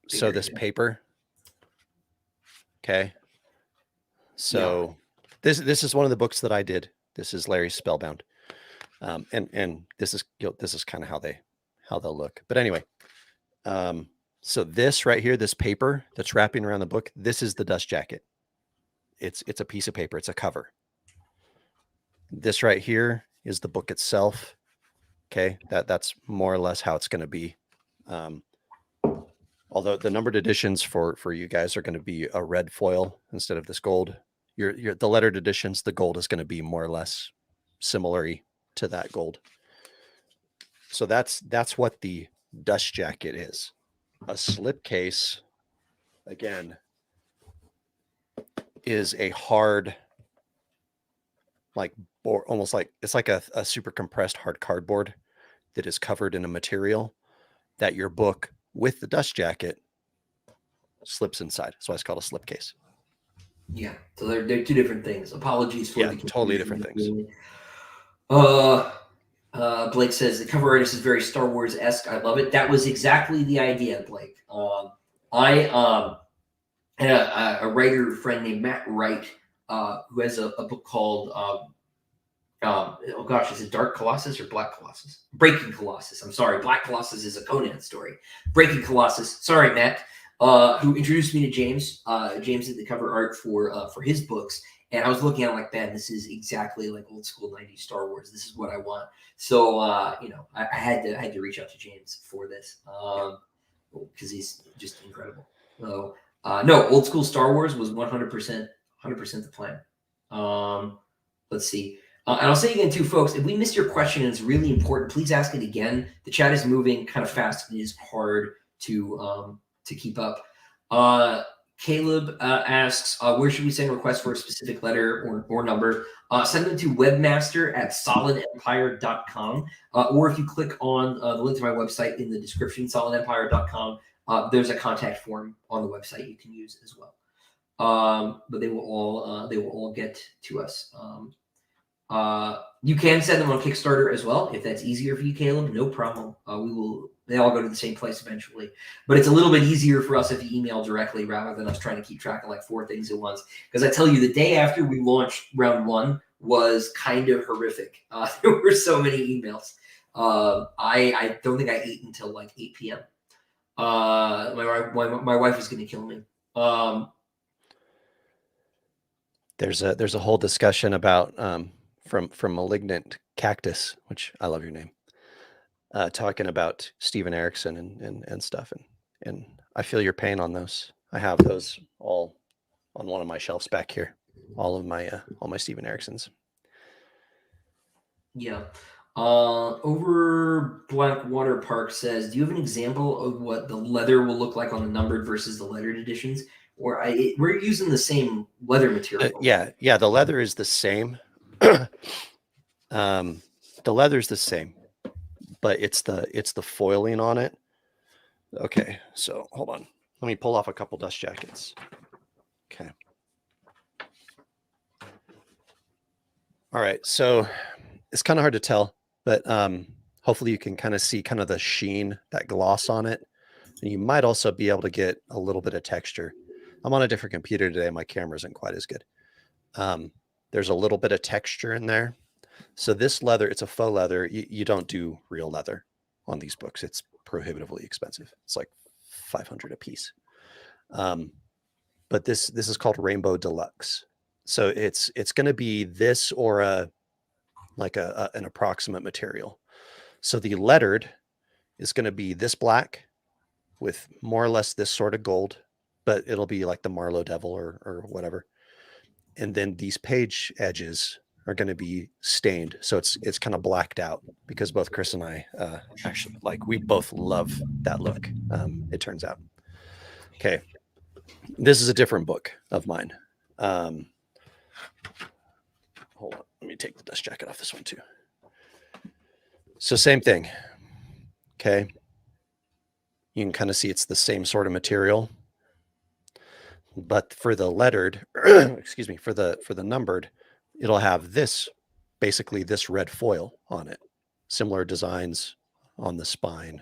this paper. Okay. So this is one of the books that I did. This is Larry's Spellbound. And this is kind of how they'll look. But anyway, so this right here, this paper that's wrapping around the book, this is the dust jacket. It's a piece of paper. It's a cover. This right here is the book itself. Okay. That's more or less how it's going to be. Although the numbered editions for you guys are going to be a red foil instead of this gold. The lettered editions, the gold is going to be more or less similar to that gold. So that's what the dust jacket is. A slipcase, again, is a hard, almost like it's like a super compressed hard cardboard that is covered in a material that your book with the dust jacket slips inside. That's why it's called a slipcase.
Yeah, so they're two different things. Apologies for the
totally
confusion.
different things.
Blake says the cover artist is very Star Wars-esque. I love it. That was exactly the idea, Blake. I had a writer friend named Matt Wright who has a book called oh gosh, is it Dark Colossus or Black Colossus? Breaking Colossus. I'm sorry, Black Colossus is a Conan story. Breaking Colossus. Sorry, Matt. Who introduced me to James? James did the cover art for his books, and I was looking at it like, man, this is exactly like old school '90s Star Wars. This is what I want. So I had to reach out to James for this because he's just incredible. So no, old school Star Wars was 100% the plan. Let's see. And I'll say again, too, folks, if we missed your question and it's really important, please ask it again. The chat is moving kind of fast. It is hard to keep up. Caleb asks, where should we send requests for a specific letter or number? Send them to webmaster@solidempire.com. Or if you click on the link to my website in the description, solidempire.com, there's a contact form on the website you can use as well. But they will all get to us. You can send them on Kickstarter as well if that's easier for you, Caleb. No problem. They all go to the same place eventually, but it's a little bit easier for us if you email directly rather than us trying to keep track of like 4 things at once. Because I tell you, the day after we launched round 1 was kind of horrific. There were so many emails. I don't think I ate until like 8 p.m. My wife was going to kill me.
There's a whole discussion about from Malignant Cactus, which I love your name, talking about Steven Erikson and stuff, and I feel your pain on those. I have those all on one of my shelves back here, all my Steven Eriksons.
Yeah. Over Blackwater Park says, do you have an example of what the leather will look like on the numbered versus the lettered editions? Or we're using the same leather material.
Yeah, the leather is the same. The leather's the same, but it's the foiling on it. Okay, so hold on. Let me pull off a couple dust jackets. Okay. All right, so it's kind of hard to tell, but hopefully you can kind of see kind of the sheen, that gloss on it. And you might also be able to get a little bit of texture. I'm on a different computer today. My camera isn't quite as good. There's a little bit of texture in there. So this leather, it's a faux leather. You don't do real leather on these books. It's prohibitively expensive. It's like $500 a piece. But this is called Rainbow Deluxe. So it's going to be this or an approximate material. So the lettered is going to be this black with more or less this sort of gold, but it'll be like the Marlowe Devil or whatever. And then these page edges are going to be stained. So it's kind of blacked out because both Chris and I actually we both love that look. It turns out. Okay. This is a different book of mine. Hold on. Let me take the dust jacket off this one too. So same thing. Okay. You can kind of see it's the same sort of material. But for the lettered, excuse me, for the numbered, it'll have basically this red foil on it. Similar designs on the spine.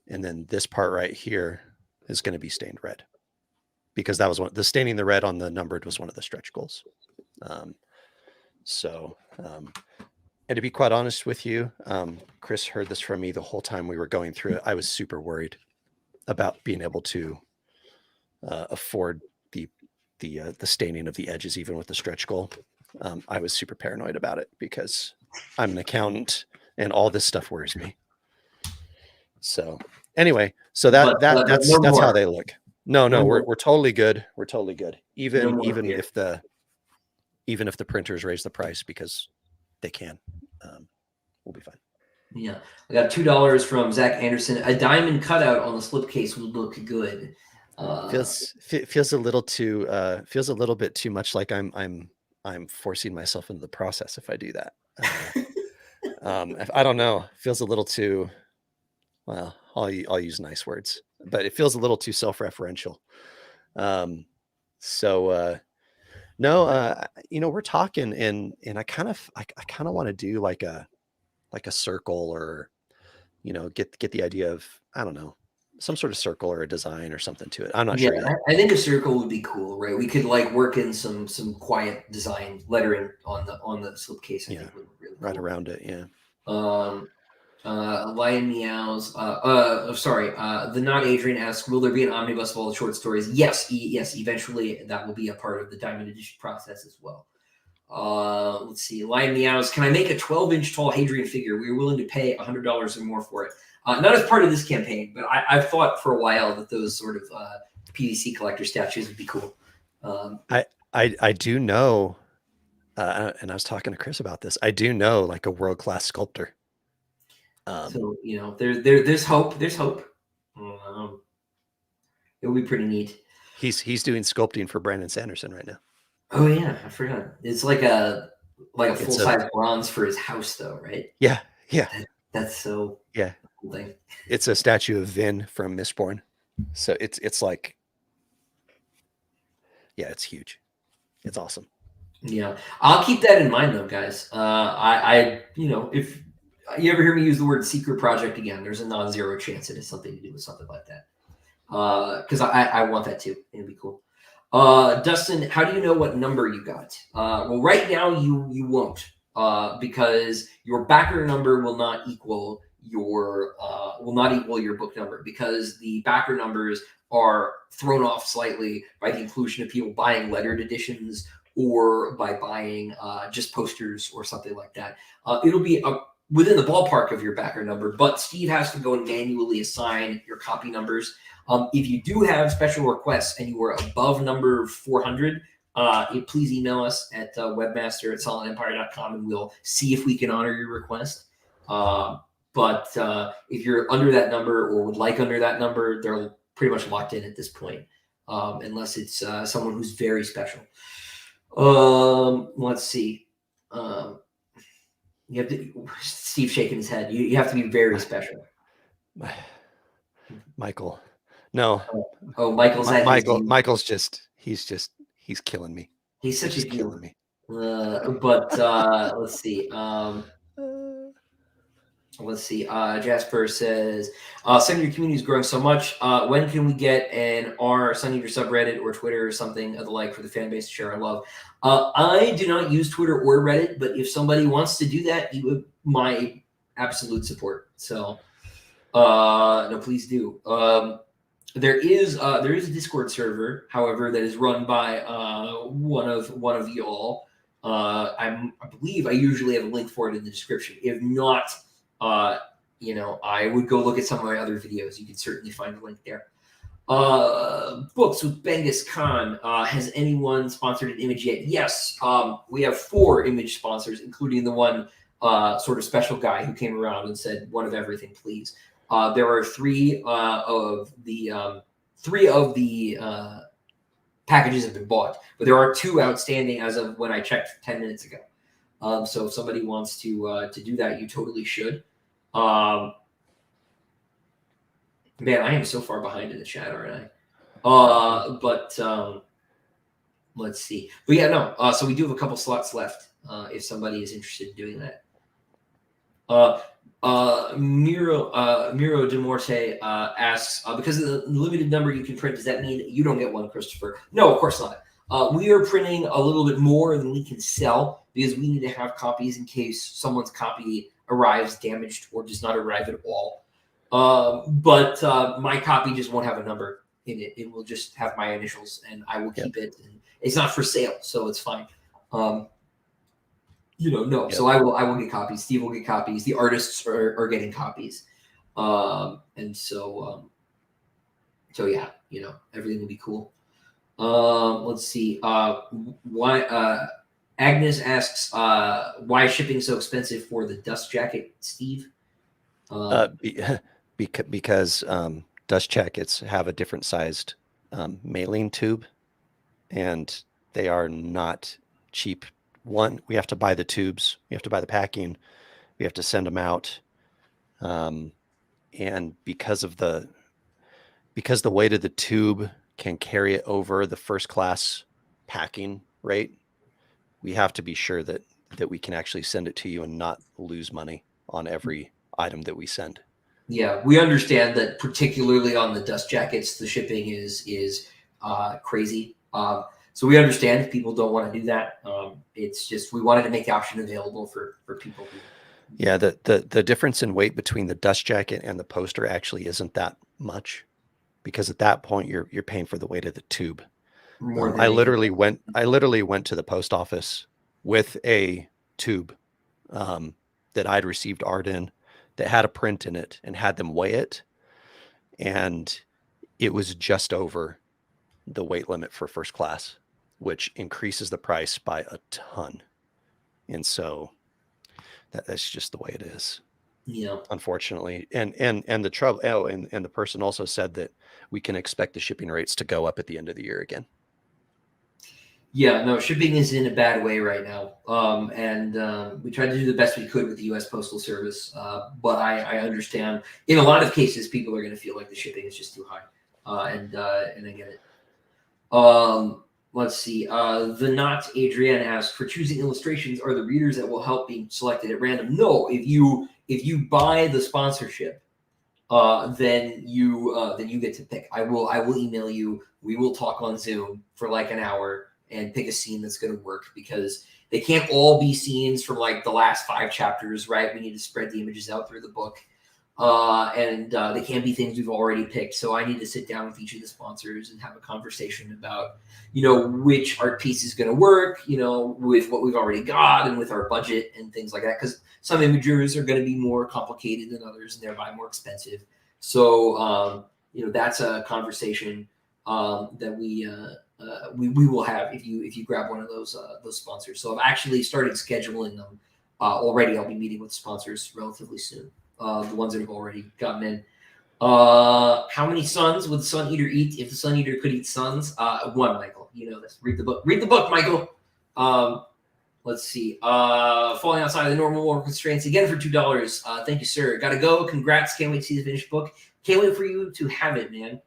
And then this part right here is going to be stained red. Because that was the staining the red on the numbered was one of the stretch goals. And to be quite honest with you, Chris heard this from me the whole time we were going through it. I was super worried about being able to afford the staining of the edges, even with the stretch goal. I was super paranoid about it because I'm an accountant and all this stuff worries me. So anyway, so that's how they look. No, we're totally good. We're totally good. Even if the printers raise the price because they can, we'll be fine.
Yeah, I got $2 from Zach Anderson. A diamond cutout on the slipcase would look good.
Feels a little bit too much like I'm forcing myself into the process if I do that. I don't know. Feels a little too. Well, I'll use nice words, but it feels a little too self-referential. So no, we're talking, and I kind of want to do like a circle, or get the idea of, I don't know, some sort of circle or a design or something to it. I'm not
Yeah,
sure yet.
I think a circle would be cool, right? We could like work in some quiet design lettering on the slipcase. I think would look really
right
cool.
around it. Yeah.
Lion meows. Sorry. The not Adrian asks, will there be an omnibus of all the short stories? Yes, yes. Eventually, that will be a part of the Diamond Edition process as well. Let's see. Lion meows. Can I make a 12-inch tall Hadrian figure? We are willing to pay $100 or more for it. Not as part of this campaign, but I've thought for a while that those sort of PVC collector statues would be cool.
I do know, and I was talking to Chris about this. I do know like a world-class sculptor.
So there's hope. There's hope. It would be pretty neat.
He's doing sculpting for Brandon Sanderson right now.
Oh yeah, I forgot. It's like a full-size bronze for his house, though, right?
Yeah, yeah.
That's so cool thing.
It's a statue of Vin from Mistborn, so it's like, yeah, it's huge. It's awesome.
Yeah, I'll keep that in mind, though, guys. I if you ever hear me use the word secret project again, there's a non-zero chance it has something to do with something like that. Because I want that too. It'd be cool. Dustin, how do you know what number you got? Well, right now you won't, because your backer number will not equal your book number, because the backer numbers are thrown off slightly by the inclusion of people buying lettered editions or by buying just posters or something like that. It'll be within the ballpark of your backer number, but Steve has to go and manually assign your copy numbers. If you do have special requests and you are above number 400, please email us at webmaster@solidempire.com, and we'll see if we can honor your request. But if you're under that number or would like under that number, they're pretty much locked in at this point, unless it's someone who's very special. Let's see. You have to, Steve shaking his head. You have to be very special.
Michael. No.
Oh, Michael's
he's killing me.
He's such a
killing me.
But let's see. Let's see. Jasper says, Sun Eater community is growing so much. When can we get an Sun Eater subreddit or Twitter or something of the like for the fan base to share our love? I do not use Twitter or Reddit, but if somebody wants to do that, you have my absolute support. So, no, please do. There is a Discord server, however, that is run by one of y'all. I believe I usually have a link for it in the description. If not, I would go look at some of my other videos. You can certainly find a link there. Books with Bengus Khan. Has anyone sponsored an image yet? Yes. We have 4 image sponsors, including the one sort of special guy who came around and said, one of everything, please. There are 3 of the packages have been bought, but there are 2 outstanding as of when I checked 10 minutes ago. So if somebody wants to do that, you totally should. Man, I am so far behind in the chat, aren't I? But let's see. But yeah, no. So we do have a couple slots left if somebody is interested in doing that. Miro de Morte asks, because of the limited number you can print, does that mean that you don't get one, Christopher? No, of course not. We are printing a little bit more than we can sell because we need to have copies in case someone's copy arrives damaged or does not arrive at all. But my copy just won't have a number in it. It will just have my initials, and I will keep it. And it's not for sale, so it's fine. No. Yep. So I will get copies. Steve will get copies. The artists are getting copies. And so yeah, everything will be cool. Let's see. Why Agnes asks, why is shipping so expensive for the dust jacket, Steve?
Because dust jackets have a different sized mailing tube, and they are not cheap. One, we have to buy the tubes, we have to buy the packing, we have to send them out, and because the weight of the tube can carry it over the first class packing rate, we have to be sure that we can actually send it to you and not lose money on every item that we send.
Yeah, we understand that, particularly on the dust jackets, the shipping is crazy. So we understand if people don't want to do that. It's just we wanted to make the option available for people who.
Yeah, the difference in weight between the dust jacket and the poster actually isn't that much, because at that point you're paying for the weight of the tube.
More than
I
anything
literally went to the post office with a tube that I'd received art in, that had a print in it, and had them weigh it, and it was just over the weight limit for first class, which increases the price by a ton. And so that's just the way it is.
Yeah.
Unfortunately. And the trouble, and the person also said that we can expect the shipping rates to go up at the end of the year again.
Yeah, no, shipping is in a bad way right now. We tried to do the best we could with the U.S. Postal Service, but I understand in a lot of cases people are going to feel like the shipping is just too high, and I get it. Let's see. The Not Adrienne asked, for choosing illustrations, are the readers that will help being selected at random? No, if you buy the sponsorship, then you get to pick. I will email you. We will talk on Zoom for like an hour and pick a scene that's going to work, because they can't all be scenes from like the last 5 chapters, right? We need to spread the images out through the book. They can't be things we've already picked. So I need to sit down with each of the sponsors and have a conversation about, which art piece is going to work, with what we've already got and with our budget and things like that. Because some images are going to be more complicated than others and thereby more expensive. So, that's a conversation that we will have if you grab one of those sponsors. So I've actually started scheduling them already. I'll be meeting with sponsors relatively soon. The ones that have already gotten in. How many suns would the Sun Eater eat if the Sun Eater could eat suns? 1, Michael. You know this. Read the book. Read the book, Michael. Let's see. Falling outside of the normal war constraints again for $2. Thank you, sir. Gotta go. Congrats. Can't wait to see the finished book. Can't wait for you to have it, man.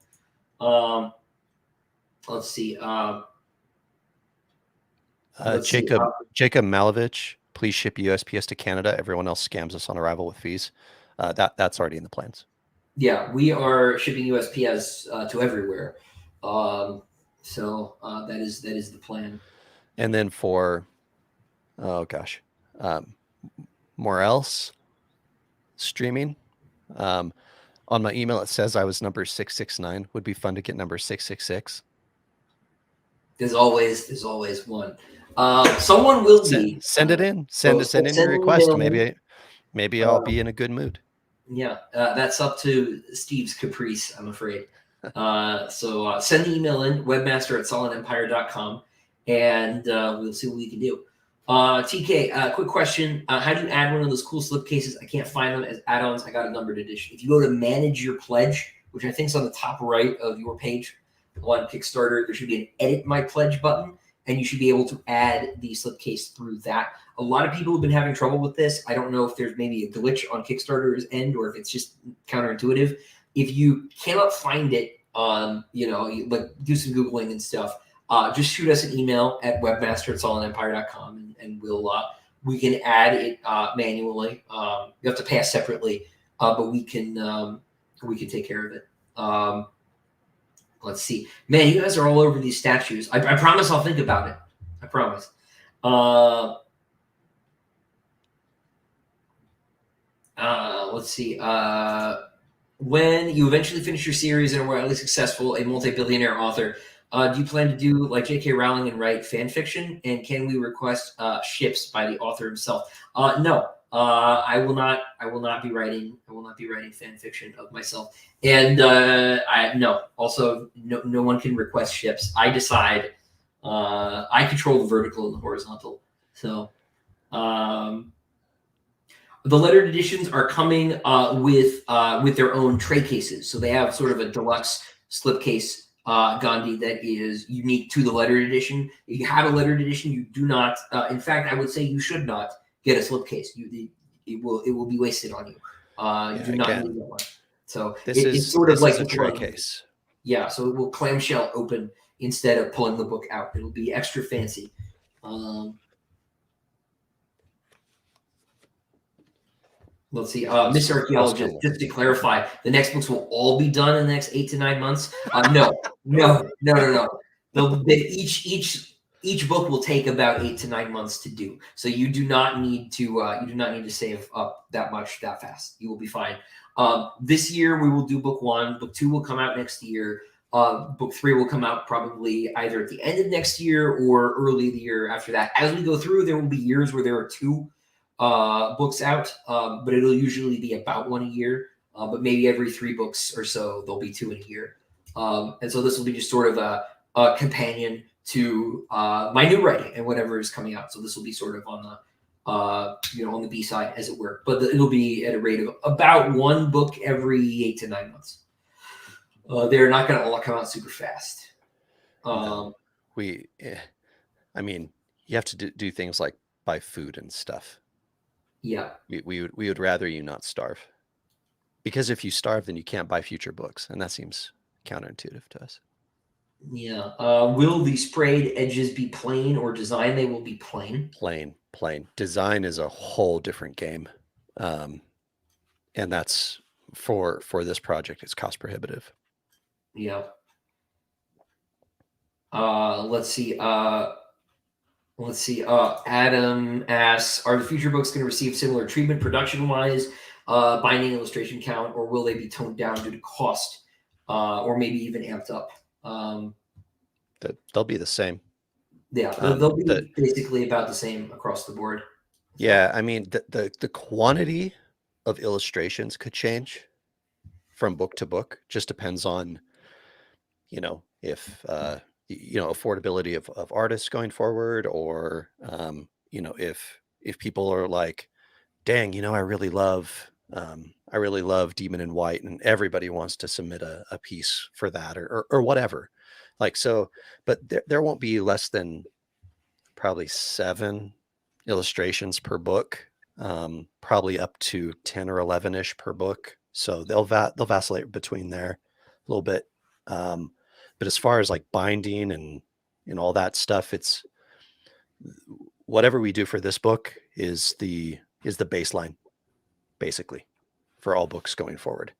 Let's see.
Jacob Malovich, please ship USPS to Canada. Everyone else scams us on arrival with fees. That's already in the plans.
Yeah, we are shipping USPS to everywhere. So that is the plan.
And then for, more else streaming. On my email, it says I was number 669. Would be fun to get number 666.
There's always one. Someone will be.
Send it in. Send in your request. Maybe I'll be in a good mood.
Yeah, that's up to Steve's caprice, I'm afraid. So send the email in, webmaster@solidempire.com, and we'll see what we can do. TK, quick question. How do you add one of those cool slipcases? I can't find them as add-ons. I got a numbered edition. If you go to manage your pledge, which I think is on the top right of your page on Kickstarter, there should be an edit my pledge button, and you should be able to add the slipcase through that. A lot of people have been having trouble with this. I don't know if there's maybe a glitch on Kickstarter's end or if it's just counterintuitive. If you cannot find it, do some Googling and stuff. Just shoot us an email at webmaster@solidempire.com, and we can add it manually. You have to pay us separately, but we can take care of it. Let's see. Man, you guys are all over these statues. I promise I'll think about it. I promise. Let's see. When you eventually finish your series and are widely successful, a multi-billionaire author, do you plan to do like J.K. Rowling and write fan fiction? And can we request ships by the author himself? No. I will not be writing fan fiction of myself. And no. Also, no one can request ships. I decide. I control the vertical and the horizontal. So, the lettered editions are coming with their own tray cases. So they have sort of a deluxe slipcase Gandhi that is unique to the lettered edition. If you have a lettered edition, you do not. In fact, I would say you should not get a slipcase. It will be wasted on you. You do not need to get one. So
it's sort of like a tray case.
Yeah, so it will clamshell open instead of pulling the book out. It'll be extra fancy. Let's see. Miss Archaeologist, just to clarify, the next books will all be done in the next 8 to 9 months. No. Each book will take about 8 to 9 months to do. So you do not need to save up that much that fast. You will be fine. This year we will do book 1. Book 2 will come out next year. Book 3 will come out probably either at the end of next year or early the year after that. As we go through, there will be years where there are 2 books out, but it'll usually be about 1 a year. But maybe every 3 books or so, there'll be 2 in a year. And so this will be just sort of a companion to my new writing and whatever is coming out. So this will be sort of on the on the B side, as it were. But it'll be at a rate of about 1 book every 8 to 9 months. They're not going to all come out super fast.
I mean, you have to do things like buy food and stuff.
Yeah.
We would rather you not starve, because if you starve, then you can't buy future books, and that seems counterintuitive to us.
Yeah. Will the sprayed edges be plain or design? They will be plain.
Plain. Design is a whole different game, and that's for this project. It's cost prohibitive.
Yeah. Let's see. Adam asks, are the future books going to receive similar treatment production-wise, binding, illustration count, or will they be toned down due to cost, or maybe even amped up?
They'll be the same.
Yeah, they'll be basically about the same across the board.
Yeah, I mean, the quantity of illustrations could change from book to book. Just depends on, if affordability of artists going forward, or if people are like, dang, I really love Demon in White, and everybody wants to submit a piece for that, or whatever. Like, so, but there won't be less than probably 7 illustrations per book, probably up to 10 or 11-ish per book. So they'll vacillate between there a little bit. But as far as like binding and all that stuff, it's whatever we do for this book is the baseline, basically, for all books going forward.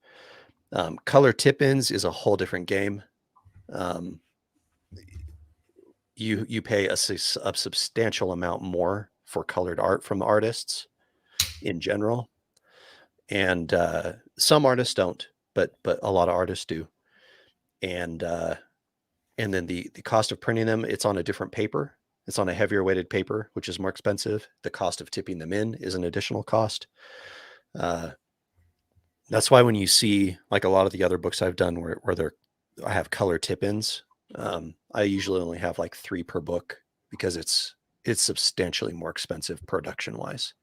Color tip-ins is a whole different game. You pay a substantial amount more for colored art from the artists in general, and some artists don't, but a lot of artists do. And then the cost of printing them, it's on a different paper. It's on a heavier weighted paper, which is more expensive. The cost of tipping them in is an additional cost. That's why when you see like a lot of the other books I've done where I have color tip-ins, I usually only have like 3 per book, because it's substantially more expensive production wise.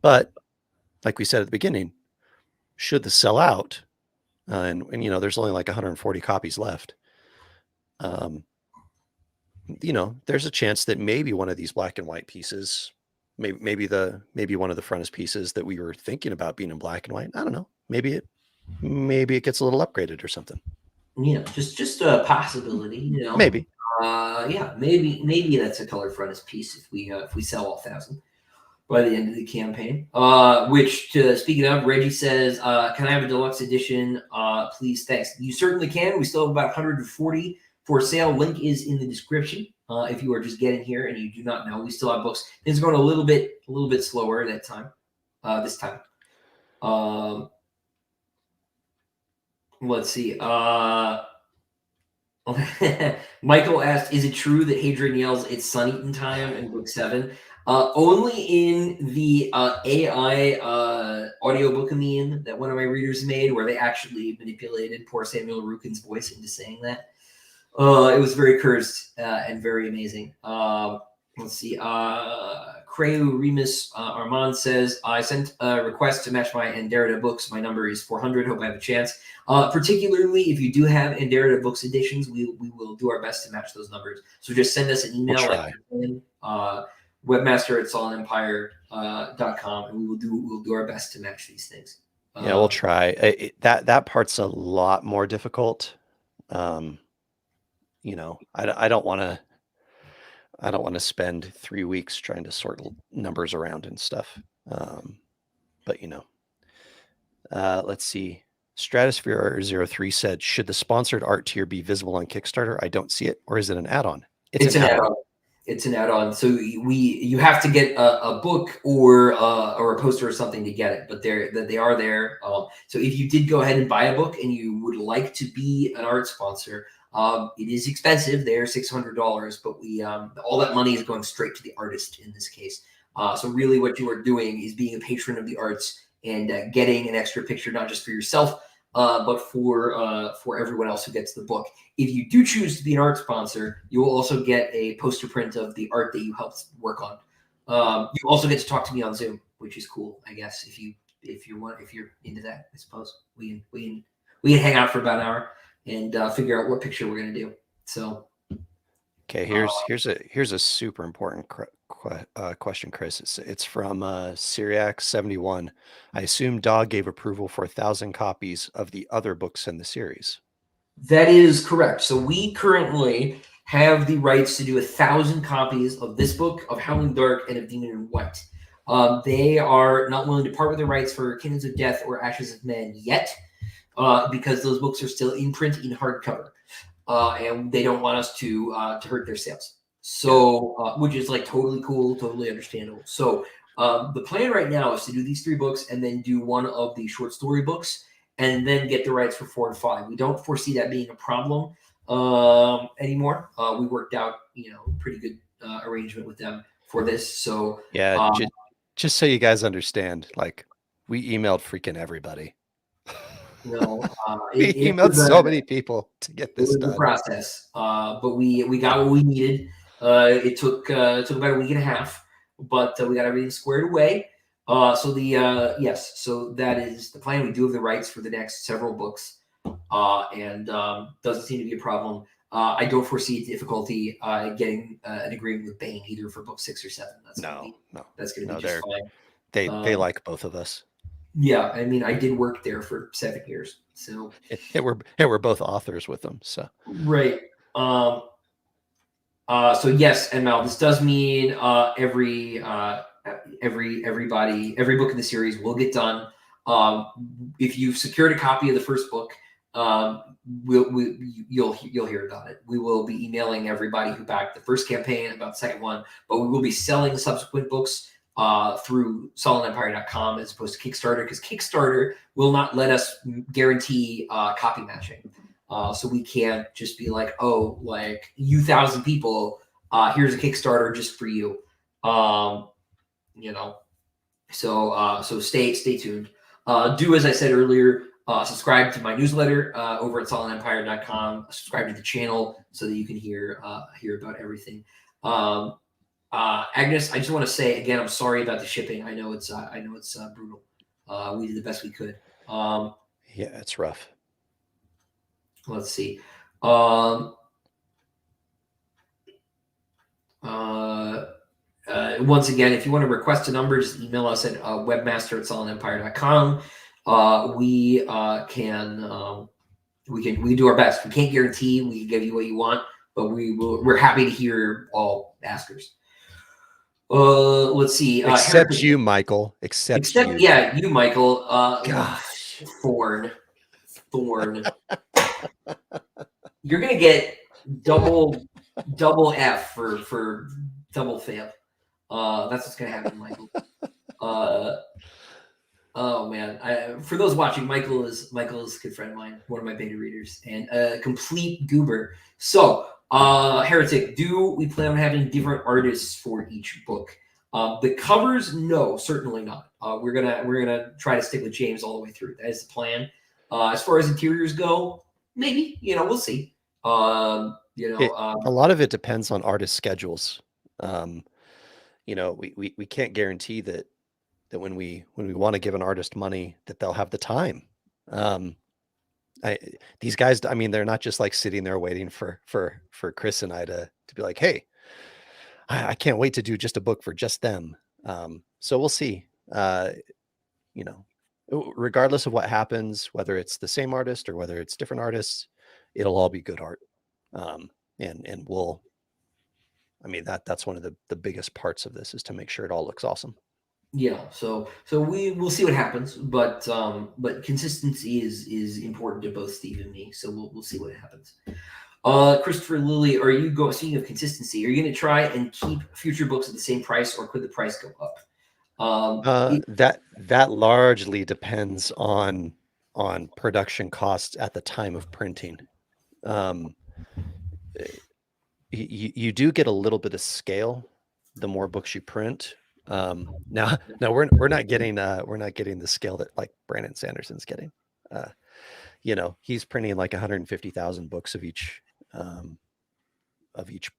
But like we said at the beginning, should this sell out, and there's only like 140 copies left, there's a chance that maybe one of these black and white pieces, maybe one of the frontispieces that we were thinking about being in black and white, I don't know, maybe it gets a little upgraded or something.
Yeah, just a possibility,
Maybe.
Maybe that's a color frontispiece if we sell all 1,000 by the end of the campaign. Which, speaking of, Reggie says, can I have a deluxe edition? Please, thanks. You certainly can. We still have about 140 for sale. Link is in the description. If you are just getting here and you do not know, we still have books. It's going a little bit slower this time. Let's see. Michael asked, is it true that Hadrian yells, "It's sun-eating time" in book 7? Only in the AI audiobook that one of my readers made, where they actually manipulated poor Samuel Rukin's voice into saying that. It was very cursed and very amazing. Let's see. Creu Remus Armand says, I sent a request to match my Anderida books. My number is 400. Hope I have a chance. Particularly if you do have Anderida books editions, we will do our best to match those numbers. So just send us an email webmaster@SolidEmpire.com, and we'll do our best to match these things.
Yeah, we'll try. That part's a lot more difficult You know, I don't want to spend 3 weeks trying to sort numbers around and stuff. But you know, let's see. Stratosphere 03 said, should the sponsored art tier be visible on Kickstarter? I don't see it. Or is it an add-on?
It's an add-on. It's an add-on. So you have to get a book or a poster or something to get it, but they are there. So if you did go ahead and buy a book and you would like to be an art sponsor, it is expensive. They're $600, but we all that money is going straight to the artist in this case. So really, what you are doing is being a patron of the arts and getting an extra picture, not just for yourself, but for everyone else who gets the book. If you do choose to be an art sponsor, you will also get a poster print of the art that you helped work on. You also get to talk to me on Zoom, which is cool, I guess. If you're into that, I suppose we can hang out for about an hour and figure out what picture we're gonna do. So,
okay, here's a super important question, Chris. It's from Syriac71. I assume Dog gave approval for 1,000 copies of the other books in the series.
That is correct. So we currently have the rights to do 1,000 copies of this book, of Howling Dark, and of Demon in White. They are not willing to part with the rights for Kingdoms of Death or Ashes of Men yet, because those books are still in print in hardcover, and they don't want us to hurt their sales. So, which is like totally cool, totally understandable. So, the plan right now is to do these 3 books and then do one of the short story books, and then get the rights for 4 and 5. We don't foresee that being a problem anymore. We worked out, pretty good arrangement with them for this. So
yeah, just so you guys understand, like we emailed freaking everybody.
We
emailed so many people to get this done.
The process, but we got what we needed. It took about a week and a half, but we got everything squared away. So that is the plan. We do have the rights for the next several books, and doesn't seem to be a problem. I don't foresee difficulty getting an agreement with Bain either for book 6 or 7. That's going to be just fine.
They like both of us.
Yeah, I mean, I did work there for 7 years, so
we're both authors with them. So
right. So yes, and Mal, this does mean every book in the series will get done. If you've secured a copy of the first book, you'll hear about it. We will be emailing everybody who backed the first campaign about the second one, but we will be selling subsequent books through SolidEmpire.com as opposed to Kickstarter, because Kickstarter will not let us guarantee copy matching. So we can't just be like, oh, like you 1,000 people, here's a Kickstarter just for you. So stay tuned. Do as I said earlier, subscribe to my newsletter over at SolidEmpire.com. Subscribe to the channel so that you can hear about everything. Agnes, I just want to say again, I'm sorry about the shipping. I know it's brutal. We did the best we could.
Yeah, it's rough.
Let's see. Once again, if you want to request a number, just email us at webmaster@solidempire.com. We can do our best. We can't guarantee we can give you what you want, but we're happy to hear all askers. Let's see.
Except you, Michael. Except you.
Yeah, you, Michael.
Gosh.
Thorn. You're gonna get double F for double fail. That's what's gonna happen, Michael. Oh man! For those watching, Michael is a good friend of mine, one of my beta readers, and a complete goober. So, Heretic, do we plan on having different artists for each book? The covers, no, certainly not. We're gonna try to stick with James all the way through. That is the plan. As far as interiors go, maybe we'll see. A
lot of it depends on artist schedules. We can't guarantee that when we want to give an artist money that they'll have the time. These guys, I mean, they're not just like sitting there waiting for Chris and I to be like, hey, I can't wait to do just a book for just them. So we'll see. Regardless of what happens, whether it's the same artist or whether it's different artists, it'll all be good art. And we'll, I mean, that's one of the biggest parts of this, is to make sure it all looks awesome.
Yeah, so we'll see what happens, but consistency is important to both Steve and me, so we'll see what happens. Christopher Lilly, are you speaking of consistency, are you going to try and keep future books at the same price, or could the price go up?
That largely depends on production costs at the time of printing. You do get a little bit of scale the more books you print. Now we're not getting the scale that like Brandon Sanderson's getting. He's printing like 150,000 books of each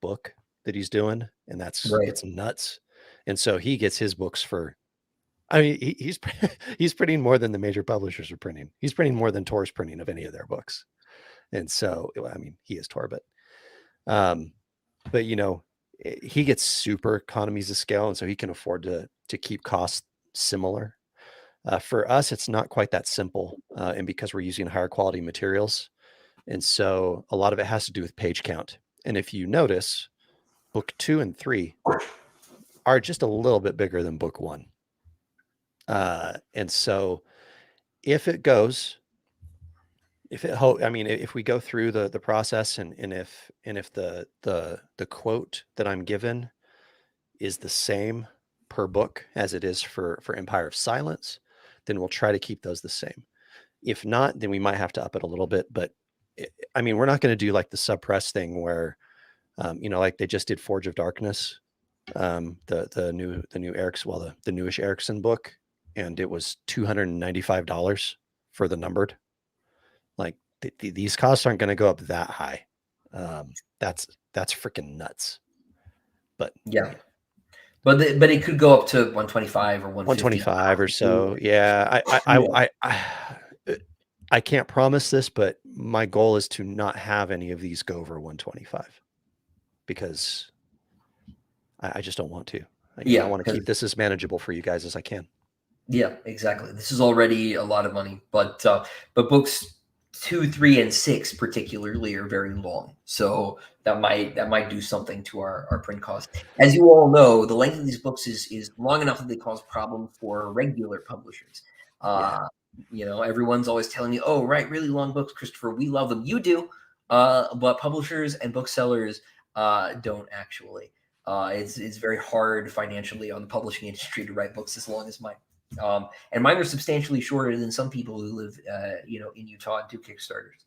book that he's doing, and it's nuts. And so he gets his books for, I mean, he's printing more than the major publishers are printing. He's printing more than Tor's printing of any of their books. And so, I mean, he is Tor, but he gets super economies of scale, and so he can afford to keep costs similar. For us, it's not quite that simple, and because we're using higher quality materials, and so a lot of it has to do with page count. And if you notice, book 2 and 3 are just a little bit bigger than book 1. And so if we go through the process, and if the quote that I'm given is the same per book as it is for Empire of Silence, then we'll try to keep those the same. If not, then we might have to up it a little bit. But I mean, we're not going to do like the subpress thing where, like they just did Forge of Darkness, the new Erickson, the newish Erickson book, and it was $295 for the numbered. Like these costs aren't going to go up that high. That's freaking nuts. But
yeah, but it could go up to 125 or
125 or so. Yeah, I can't promise this, but my goal is to not have any of these go over 125, because I just don't want to. I want to keep this as manageable for you guys as I can.
Yeah, exactly. This is already a lot of money, but books 2, 3, and 6 particularly are very long, so that might do something to our print costs. As you all know, the length of these books is long enough that they cause problems for regular publishers. Everyone's always telling me, "Oh, write really long books, Christopher. We love them." You do, but publishers and booksellers don't actually. It's very hard financially on the publishing industry to write books as long as mine. And mine are substantially shorter than some people who live, in Utah and do Kickstarters.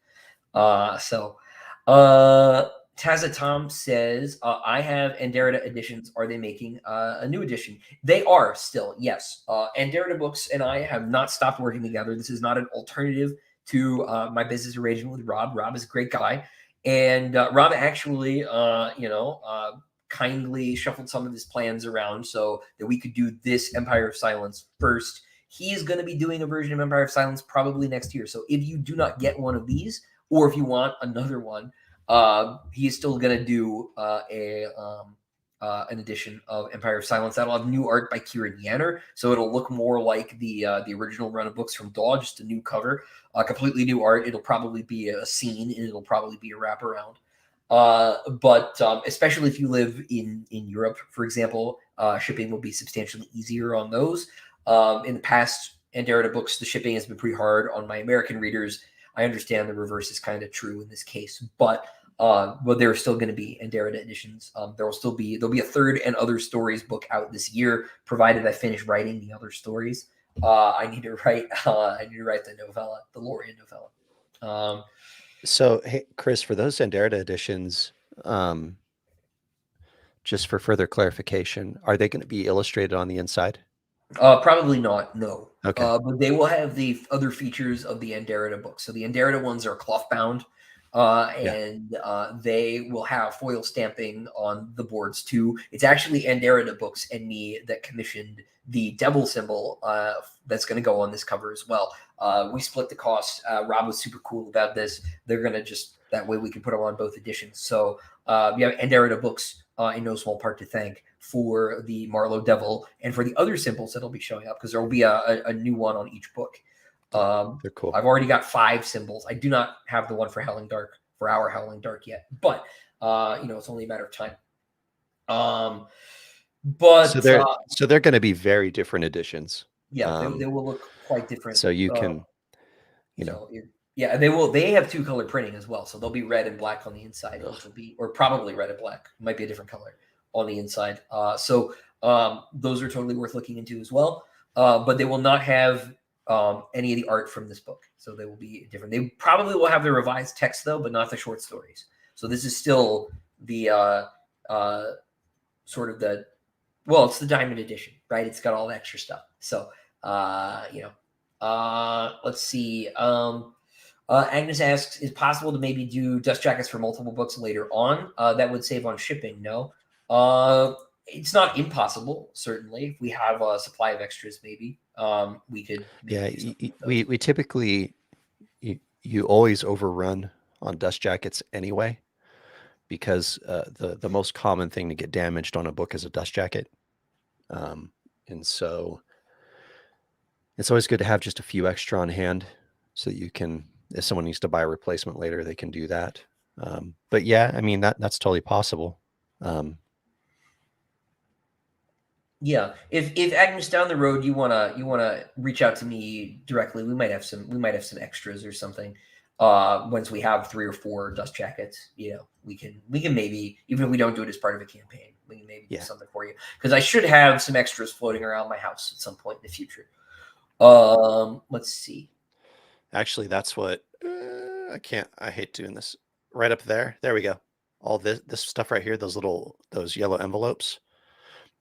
Tazza Tom says, I have Anderida editions. Are they making a new edition? They are still, yes. Anderida Books and I have not stopped working together. This is not an alternative to my business arrangement with Rob. Rob is a great guy. And Rob actually, kindly shuffled some of his plans around so that we could do this Empire of Silence first. He is going to be doing a version of Empire of Silence probably next year. So if you do not get one of these, or if you want another one, he is still going to do an edition of Empire of Silence that'll have new art by Kieran Yanner, so it'll look more like the original run of books from Daw, just a new cover, completely new art. It'll probably be a scene, and it'll probably be a wraparound. But especially if you live in Europe, for example, shipping will be substantially easier on those. In the past, Anderida Books, the shipping has been pretty hard on my American readers. I understand the reverse is kind of true in this case, but there are still going to be Anderida editions. There'll be a third and other stories book out this year, provided I finish writing the other stories. I need to write the novella, the Lorien novella.
So, hey, Chris, for those Anderida editions, just for further clarification, are they going to be illustrated on the inside?
Probably not, no.
Okay.
But they will have the other features of the Anderida books. So the Anderida ones are cloth bound, and they will have foil stamping on the boards too. It's actually Anderida Books and me that commissioned the devil symbol that's going to go on this cover as well. We split the cost. Rob was super cool about this. They're going to that way we can put them on both editions. So Anderida Books in no small part to thank for the Marlowe Devil and for the other symbols that'll be showing up, because there will be a new one on each book.
They're cool.
I've already got 5 symbols. I do not have the one for Howling Dark for our Howling Dark yet, but it's only a matter of time. But
so they're going to be very different editions.
Yeah, they will look quite different.
So you can,
they have 2-color printing as well, so they'll be red and black on the inside, which will be, or probably red and black, might be a different color on the inside. So those are totally worth looking into as well. But they will not have any of the art from this book, so they will be different. They probably will have the revised text though, but not the short stories. So this is still the sort of the, well, it's the Diamond Edition, right? It's got all the extra stuff. So let's see. Agnes asks, is it possible to maybe do dust jackets for multiple books later on? That would save on shipping. No, it's not impossible. Certainly, if we have a supply of extras, maybe we could.
We typically you always overrun on dust jackets anyway, because the most common thing to get damaged on a book is a dust jacket, and so it's always good to have just a few extra on hand, so that you can, if someone needs to buy a replacement later, they can do that. But yeah, I mean, that's totally possible.
Yeah, if Agnes, down the road you wanna reach out to me directly, we might have some extras or something. Once we have 3 or 4 dust jackets, we can maybe, even if we don't do it as part of a campaign, we can maybe do something for you, because I should have some extras floating around my house at some point in the future. Let's see.
Actually, that's what I hate doing this. Right up there. There we go. All this stuff right here, those yellow envelopes.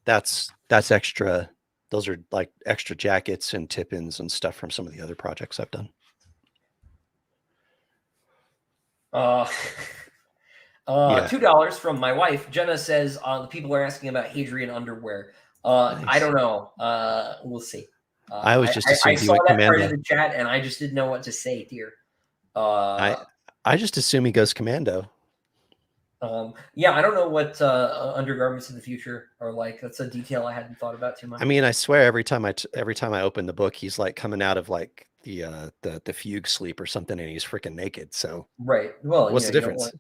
That's extra. Those are like extra jackets and tip-ins and stuff from some of the other projects I've done.
$2 from my wife. Jenna says the people are asking about Hadrian underwear. Nice. I don't know. We'll see.
I was just assuming
I saw that part of the chat, and I just didn't know what to say, dear.
I just assume he goes commando.
Yeah, I don't know what undergarments in the future are like. That's a detail I hadn't thought about too much.
I mean, I swear every time I open the book, he's like coming out of like the fugue sleep or something, and he's freaking naked. So
right. Well,
what's the difference?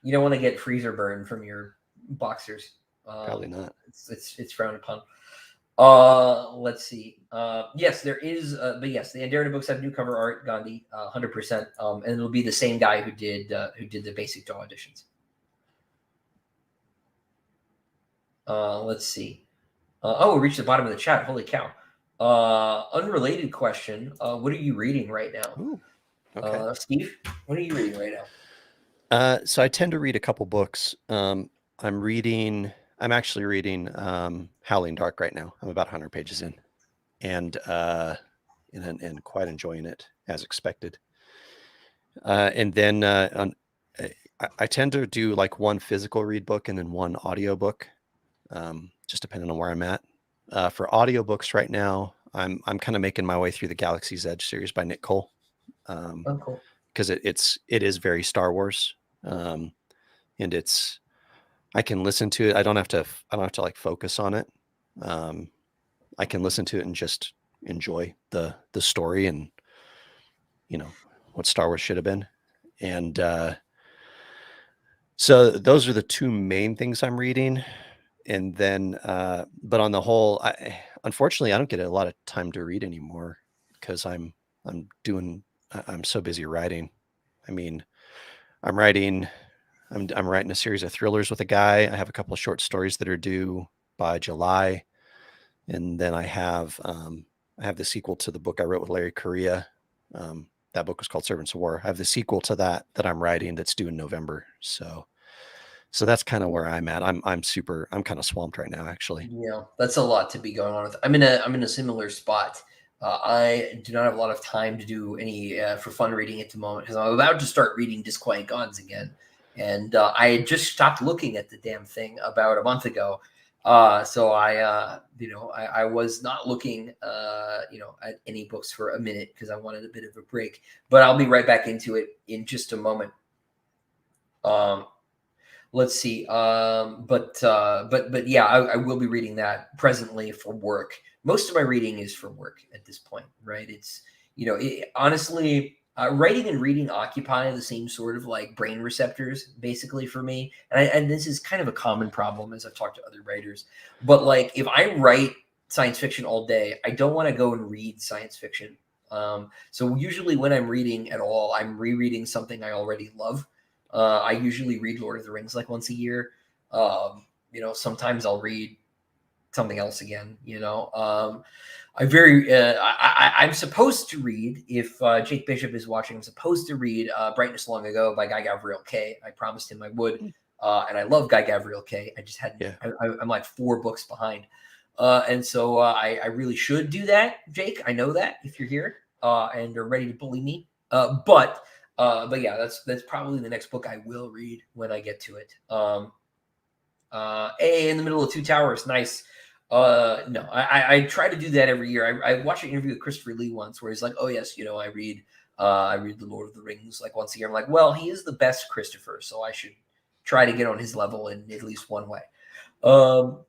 You don't want to get freezer burn from your boxers.
Probably not.
It's frowned upon. Let's see. Yes, there is. But yes, the Andarita books have new cover art, Gandhi, 100%. And it'll be the same guy who did the basic DAW editions. Let's see. We reached the bottom of the chat. Holy cow. Unrelated question. What are you reading right now?
Ooh, okay.
Steve, what are you reading right now?
So I tend to read a couple books. I'm actually reading Howling Dark right now. I'm about 100 pages in, and quite enjoying it as expected. And then I tend to do like one physical read book and then one audio book, just depending on where I'm at. For audiobooks right now, I'm kind of making my way through the Galaxy's Edge series by Nick Cole.
Cool.
Because it is very Star Wars, and I can listen to it. I don't have to like focus on it. I can listen to it and just enjoy the story and what Star Wars should have been. And so those are the two main things I'm reading. And then, but on the whole, unfortunately, I don't get a lot of time to read anymore because I'm so busy writing. I mean, I'm writing a series of thrillers with a guy. I have a couple of short stories that are due by July. And then I have the sequel to the book I wrote with Larry Correa. That book was called Servants of War. I have the sequel to that I'm writing that's due in November. So that's kind of where I'm at. I'm kind of swamped right now, actually.
Yeah, that's a lot to be going on with. I'm in a similar spot. I do not have a lot of time to do any for fun reading at the moment because I'm about to start reading Disquiet Gods again, and I had just stopped looking at the damn thing about a month ago. So I was not looking at any books for a minute because I wanted a bit of a break. But I'll be right back into it in just a moment. Let's see. But yeah, I will be reading that presently for work. Most of my reading is for work at this point, right? It's honestly, writing and reading occupy the same sort of like brain receptors basically for me, and this is kind of a common problem as I've talked to other writers. But like if I write science fiction all day, I don't want to go and read science fiction. So usually when I'm reading at all, I'm rereading something I already love. I usually read Lord of the Rings like once a year. Sometimes I'll read something else again. I'm supposed to read, if Jake Bishop is watching, I'm supposed to read Brightness Long Ago by Guy Gavriel Kay. I promised him I would. And I love Guy Gavriel Kay. I just hadn't, I'm like 4 books behind. And so I really should do that, Jake. I know that if you're here and are ready to bully me. But yeah, that's probably the next book I will read when I get to it. In the Middle of Two Towers, nice. No, I try to do that every year. I watched an interview with Christopher Lee once where he's like, "Oh yes, I read The Lord of the Rings like once a year." I'm like, "Well, he is the best Christopher, so I should try to get on his level in at least one way." But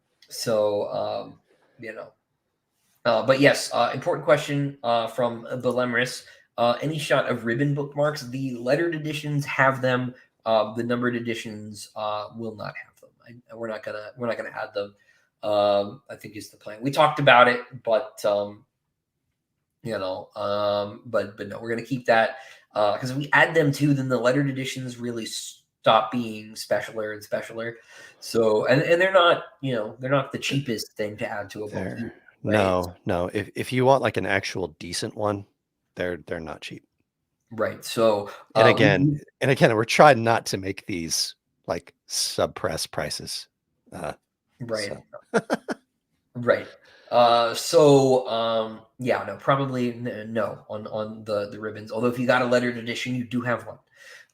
yes, important question from Belemris. Any shot of ribbon bookmarks? The lettered editions have them. The numbered editions will not have them. We're not gonna add them. I think is the plan. We talked about it, but but no, we're gonna keep that because if we add them too, then the lettered editions really stop being specialer and specialer. So and they're not they're not the cheapest thing to add to a book. Either, right?
No. If you want like an actual decent one, they're not cheap.
Right. So
and again, we're trying not to make these like suppress prices.
Right.
So.
Right. Yeah, no, probably no on the ribbons. Although if you got a lettered edition, you do have one.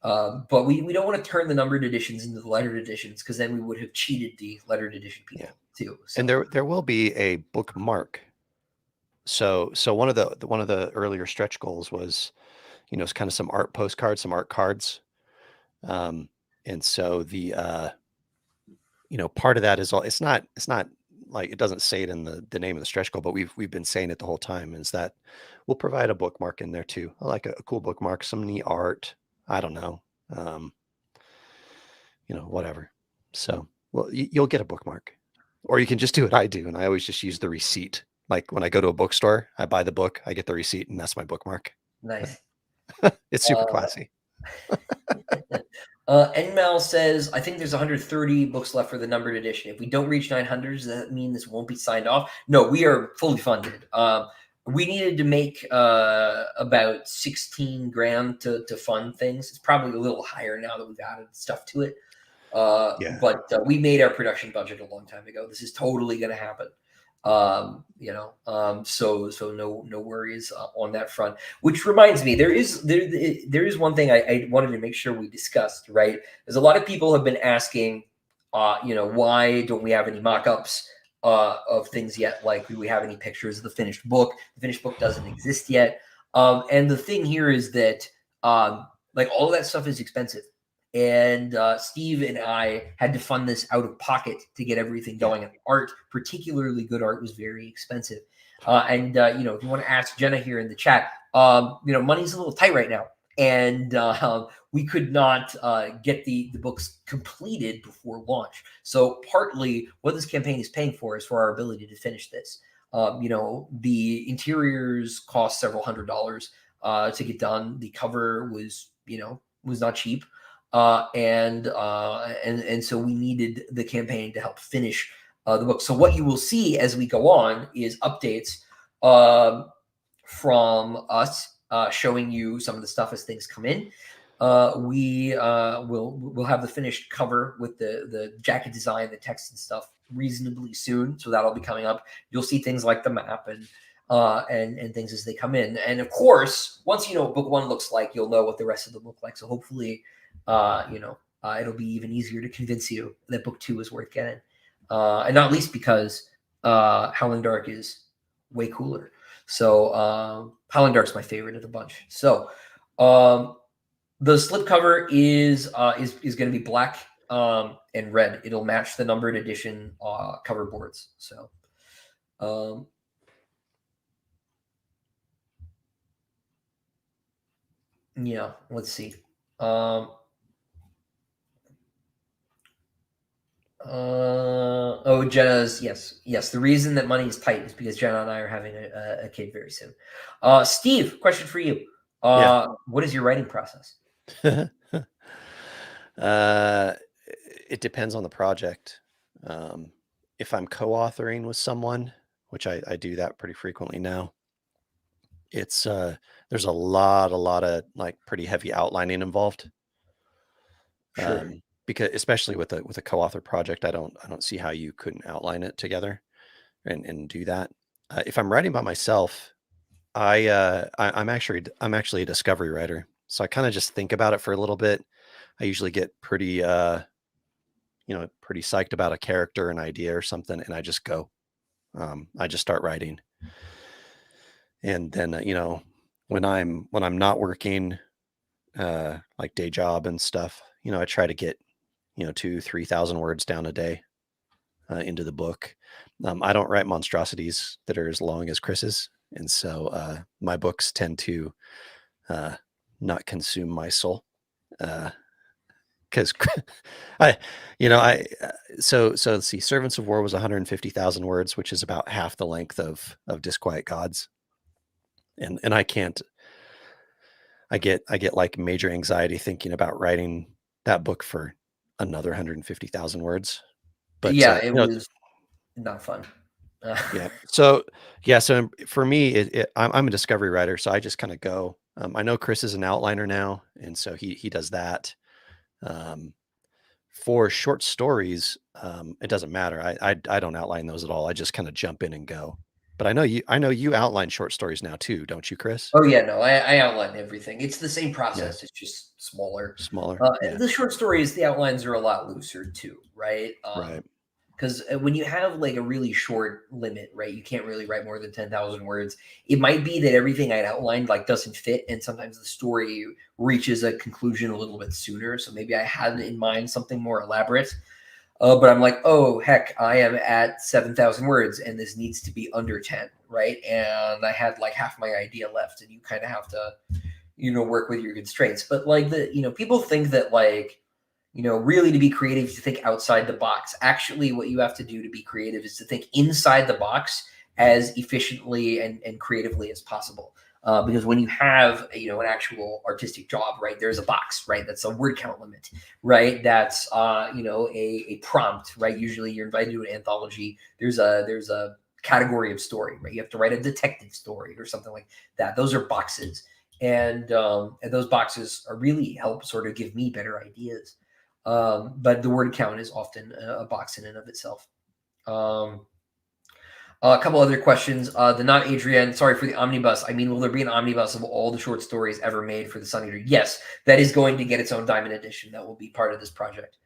But we don't want to turn the numbered editions into the lettered editions because then we would have cheated the lettered edition people too. So.
And there will be a bookmark. So one of the earlier stretch goals was, it's kind of some art postcards, some art cards. And so the part of that is all. It's not like it doesn't say it in the name of the stretch goal, but we've been saying it the whole time, is that we'll provide a bookmark in there too. I like a cool bookmark, some neat art. I don't know, whatever. So, well, you'll get a bookmark, or you can just do what I do, and I always just use the receipt. Like when I go to a bookstore, I buy the book, I get the receipt, and that's my bookmark.
Nice.
It's super classy.
Enmal says, I think there's 130 books left for the numbered edition. If we don't reach 900, does that mean this won't be signed off? No, we are fully funded. We needed to make about 16 grand to fund things. It's probably a little higher now that we've added stuff to it. But we made our production budget a long time ago. This is totally going to happen. So no worries on that front. Which reminds me, there is one thing I wanted to make sure we discussed. Right, there's a lot of people have been asking, why don't we have any mock-ups of things yet? Like, do we have any pictures of the finished book? The finished book doesn't exist yet. And the thing here is that like all of that stuff is expensive. And Steve and I had to fund this out of pocket to get everything going. And art, particularly good art, was very expensive. If you want to ask Jenna here in the chat, money's a little tight right now. And we could not get the books completed before launch. So partly what this campaign is paying for is for our ability to finish this. The interiors cost several $100s to get done. The cover was not cheap. And so we needed the campaign to help finish the book. So what you will see as we go on is updates from us showing you some of the stuff as things come in. We'll have the finished cover with the jacket design, the text and stuff reasonably soon. So that'll be coming up. You'll see things like the map and things as they come in. And of course, once you know what book 1 looks like, you'll know what the rest of them look like. So hopefully, it'll be even easier to convince you that book 2 is worth getting. And not least because Howling Dark is way cooler. So Howling Dark's my favorite of the bunch. So the slipcover is going to be black and red. It'll match the numbered edition cover boards. So Yeah, let's see. Um, Jenna's, yes. The reason that money is tight is because Jenna and I are having a kid very soon. Steve, question for you.
Yeah.
What is your writing process?
uh, it depends on the project. If I'm co-authoring with someone, which I do that pretty frequently now, it's there's a lot of like pretty heavy outlining involved.
Sure.
Because especially with a co-author project, I don't see how you couldn't outline it together and do that. If I'm writing by myself, I'm actually a discovery writer, so I kind of just think about it for a little bit. I usually get pretty pretty psyched about a character, an idea, or something, and I just go. I just start writing, and then when I'm not working, like day job and stuff, I try to get 2,000-3,000 words down a day into the book. I don't write monstrosities that are as long as Chris's, and so my books tend to uh, not consume my soul. Because I, so let's see. Servants of War was 150,000 words, which is about half the length of Disquiet Gods, and I can't. I get like major anxiety thinking about writing that book for another 150,000 words. But
Yeah, it was not fun.
yeah. So for me, I'm a discovery writer, so I just kind of go. I know Chris is an outliner now, and so he does that. Um, for short stories, it doesn't matter. I don't outline those at all. I just kind of jump in and go. But I know you outline short stories now too, don't you, Chris?
Oh yeah, no, I outline everything. It's the same
Yeah,
process. It's just smaller.
smaller. Yeah,
The short stories, the outlines are a lot looser too, right?
right.
Because when you have like a really short limit, right, you can't really write more than 10,000 words. It might be that everything I'd outlined like doesn't fit, and sometimes the story reaches a conclusion a little bit sooner. So maybe I had in mind something more elaborate. But I'm like, oh heck, I am at 7,000 words, and this needs to be under 10, right? And I had like half my idea left, and you kind of have to, work with your constraints. But like people think that like, really to be creative, to think outside the box. Actually, what you have to do to be creative is to think inside the box as efficiently and creatively as possible. Because when you have an actual artistic job, right, there's a box, right, that's a word count limit, right, that's a prompt, right. Usually you're invited to an anthology, there's a category of story, right. You have to write a detective story or something like that. Those are boxes, and those boxes are really help sort of give me better ideas. But the word count is often a box in and of itself. Um, a couple other questions. The not Adrian, sorry for the omnibus. I mean, will there be an omnibus of all the short stories ever made for the Sun Eater? Yes, that is going to get its own diamond edition. That will be part of this project.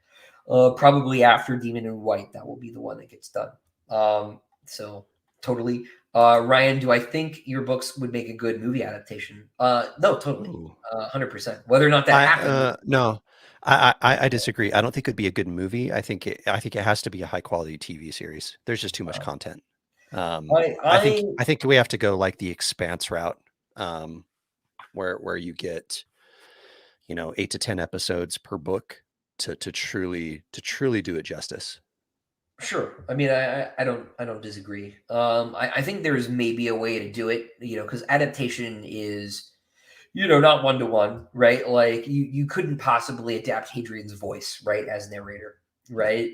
Probably after Demon in White, that will be the one that gets done. So totally. Ryan, do I think your books would make a good movie adaptation? No, totally.
Ooh.
100%. Whether or not that happens.
No, I disagree. I don't think it'd be a good movie. I think it has to be a high quality TV series. There's just too much content. I think
I
I think we have to go like the Expanse route, um, where you get 8 to 10 episodes per book to truly do it justice.
Sure. I mean, I don't disagree. I think there's maybe a way to do it, because adaptation is, not one to one, right? Like you couldn't possibly adapt Hadrian's voice, right, as narrator,
Yeah.
right?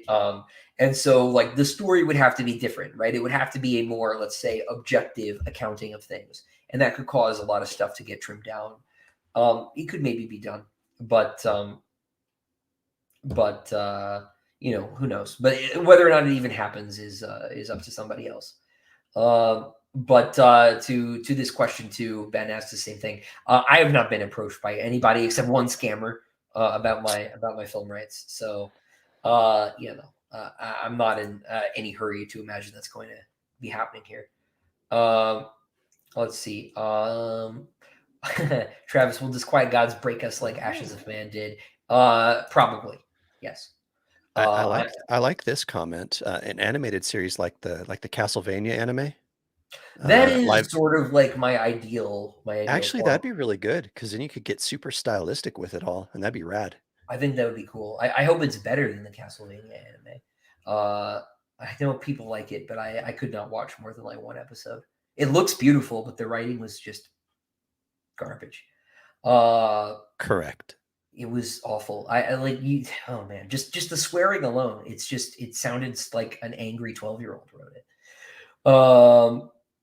And so like the story would have to be different, right? It would have to be a more, let's say, objective accounting of things, and that could cause a lot of stuff to get trimmed down. It could maybe be done, but who knows? But whether or not it even happens is up to somebody else. But to this question too, Ben asked the same thing. I have not been approached by anybody except one scammer about my film rights. So I'm not in any hurry to imagine that's going to be happening here. Um, let's see. Travis, will Disquiet Gods break us like Ashes of Man did? Probably, yes.
I
I
like I like this comment. An animated series like the Castlevania anime.
That is
Live.
sort of like my ideal
Actually,
form.
that'd be really good because then you could get super stylistic with it all, and that'd be rad.
I think that would be cool. I hope it's better than the Castlevania anime. I know people like it, but I could not watch more than like one episode. It looks beautiful, but the writing was just garbage.
Correct.
It was awful. I like you. Oh man, just the swearing alone. It sounded like an angry 12-year-old wrote it.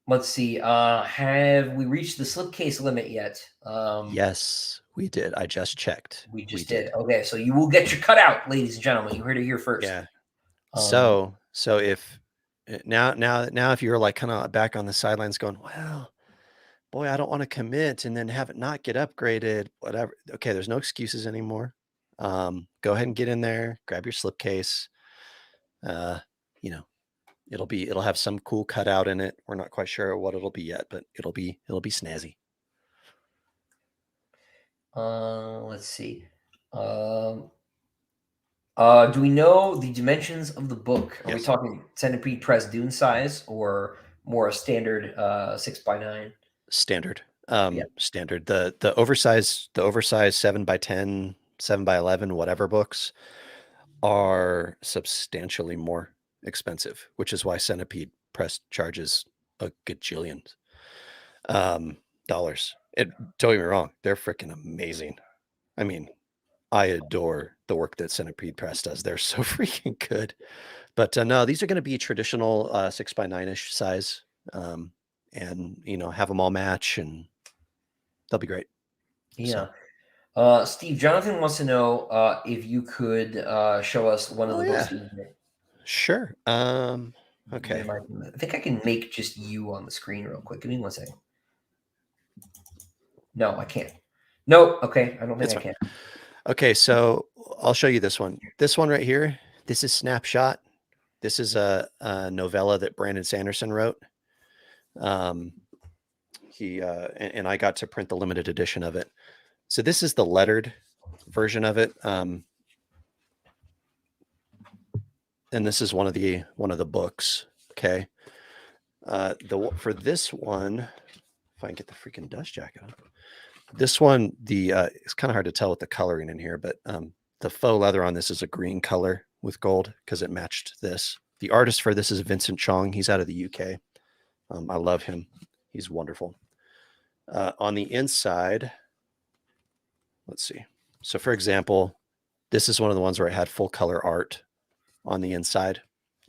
Let's see. Have we reached the slipcase limit yet?
Yes, we did. I just checked.
We just did. Okay, so you will get your cutout, ladies and gentlemen. You heard it here first.
Yeah. So if now if you're like kind of back on the sidelines going, well, boy, I don't want to commit and then have it not get upgraded, whatever. Okay, there's no excuses anymore. Go ahead and get in there, grab your slipcase. You know, it'll have some cool cutout in it. We're not quite sure what it'll be yet, but it'll be snazzy.
Let's see. Do we know the dimensions of the book? Are we talking Centipede Press Dune size or more a standard 6x9?
Standard. Standard. The oversized 7x10, 7x11, whatever books are substantially more expensive, which is why Centipede Press charges a gajillion dollars. Don't get me wrong, they're freaking amazing. I mean, I adore the work that Centipede Press does. They're so freaking good. But no, these are going to be traditional 6x9-ish size, and have them all match, and they'll be great.
Yeah. So. Steve, Jonathan wants to know if you could show us one of the books that you made.
Sure. Okay.
I think I can make just you on the screen real quick. Give me 1 second. No, I can't. No, okay. I don't think I can.
Okay, so I'll show you this one. This one right here. This is Snapshot. This is a novella that Brandon Sanderson wrote. He and I got to print the limited edition of it. So this is the lettered version of it. And this is one of the books. Okay. For this one, if I can get the freaking dust jacket on. This one, it's kind of hard to tell with the coloring in here, but the faux leather on this is a green color with gold because it matched this. The artist for this is Vincent Chong. He's out of the UK. I love him. He's wonderful. On the inside, let's see. So for example, this is one of the ones where I had full color art on the inside.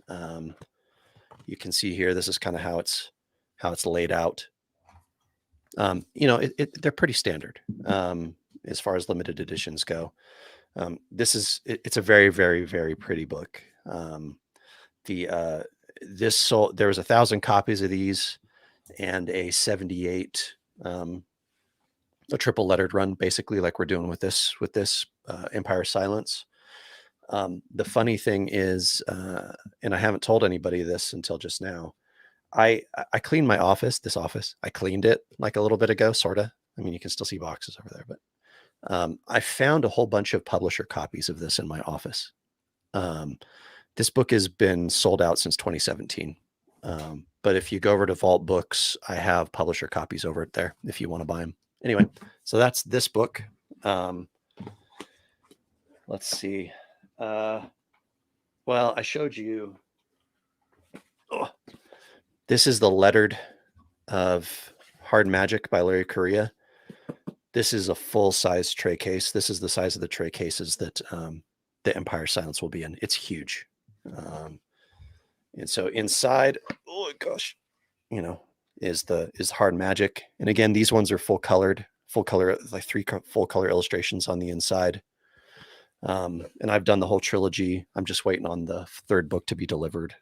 You can see here, this is kind of how it's laid out. They're pretty standard as far as limited editions go. It's a very, very, very pretty book. There was 1,000 copies of these and a 78, a triple lettered run, basically like we're doing with this Empire Silence. The funny thing is, and I haven't told anybody this until just now, I cleaned my office. I cleaned it like a little bit ago, sort of. I mean, you can still see boxes over there, but I found a whole bunch of publisher copies of this in my office. This book has been sold out since 2017. But if you go over to Vault Books, I have publisher copies over there if you want to buy them. Anyway, so that's this book. Let's see. Well, I showed you. This is the lettered of Hard Magic by Larry Correia. This is a full-size tray case. This is the size of the tray cases that the Empire Silence will be in. It's huge. And so inside, oh gosh, is Hard Magic. And again, these ones are full color, like 3 full color illustrations on the inside. And I've done the whole trilogy. I'm just waiting on the 3rd book to be delivered.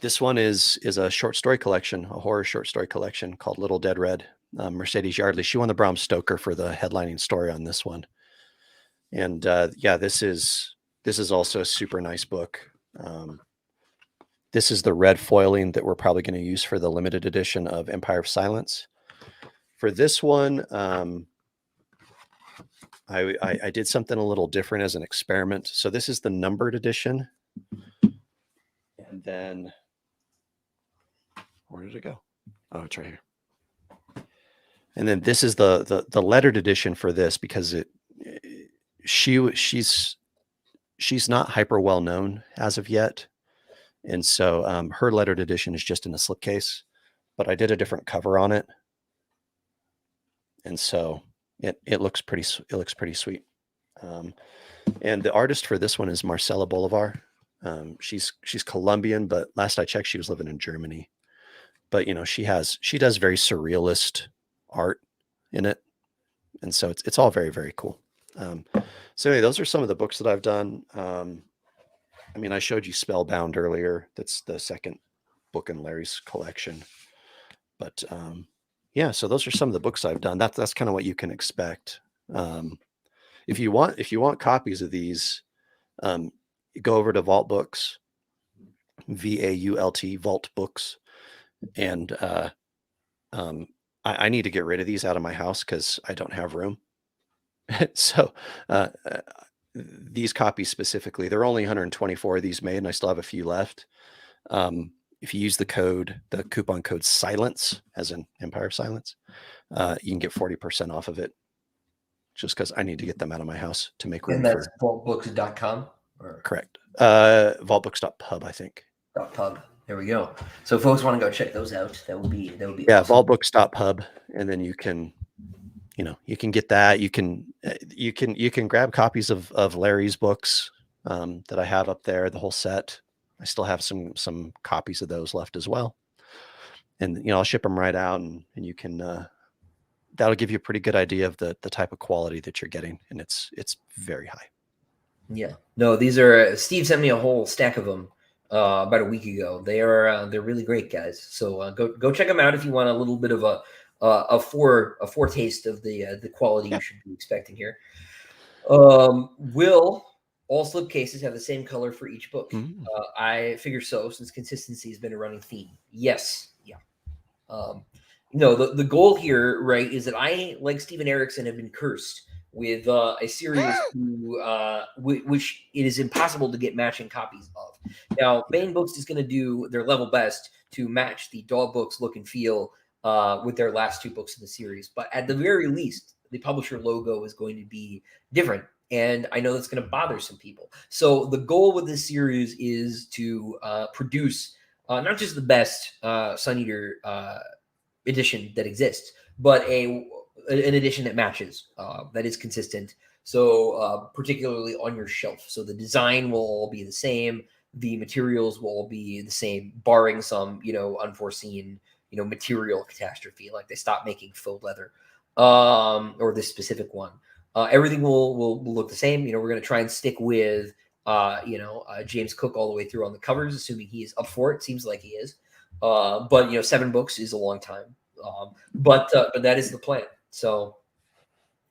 This one is a short story collection, a horror short story collection called Little Dead Red. Mercedes Yardley, she won the Bram Stoker for the headlining story on this one. And this is also a super nice book. This is the red foiling that we're probably going to use for the limited edition of Empire of Silence. For this one, I did something a little different as an experiment. So this is the numbered edition. And then, where did it go? Oh, it's right here. And then this is the lettered edition for this, because she's not hyper well known as of yet. And so her lettered edition is just in a slipcase, but I did a different cover on it. And so it looks pretty sweet. And the artist for this one is Marcela Bolivar. She's Colombian, but last I checked, she was living in Germany. But she does very surrealist art in it, and so it's all very, very cool. So anyway, those are some of the books that I've done. I mean, I showed you Spellbound earlier. That's the second book in Larry's collection. But yeah, so those are some of the books I've done. That's kind of what you can expect. If you want copies of these, go over to Vault Books, VAULT, Vault Books, and I need to get rid of these out of my house because I don't have room. So these copies specifically, there are only 124 of these made, and I still have a few left. If you use the coupon code SILENCE, as in Empire of Silence, you can get 40% off of it, just because I need to get them out of my house to make room.
And that's vaultbooks.com?
Correct. Vaultbooks.pub, I think.
.pub. There we go. So if folks want to go check those out, that would be
yeah,
awesome.
Vaultbooks.pub, and then you can get that. You can grab copies of Larry's books that I have up there, the whole set. I still have some copies of those left as well. And I'll ship them right out, and you can that'll give you a pretty good idea of the type of quality that you're getting, and it's very high.
Yeah. No, these are Steve sent me a whole stack of them about a week ago. They're really great, guys. So go check them out if you want a little bit of a foretaste of the quality you should be expecting here. Will all slipcases have the same color for each book? I figure so, since consistency has been a running theme. Yes. Yeah. The goal here, right, is that I, like Steven Erikson, have been cursed with a series which it is impossible to get matching copies of. Now, Baen Books is going to do their level best to match the Daw Books look and feel with their last two books in the series. But at the very least, the publisher logo is going to be different. And I know that's going to bother some people. So the goal with this series is to produce not just the best Sun Eater edition that exists, but an edition that matches, that is consistent. So particularly on your shelf. So the design will all be the same. The materials will all be the same, barring some, unforeseen, material catastrophe, like they stopped making faux leather, or this specific one. Everything will look the same. We're going to try and stick with, James Cook all the way through on the covers, assuming he is up for it. Seems like he is. But 7 books is a long time. But that is the plan. So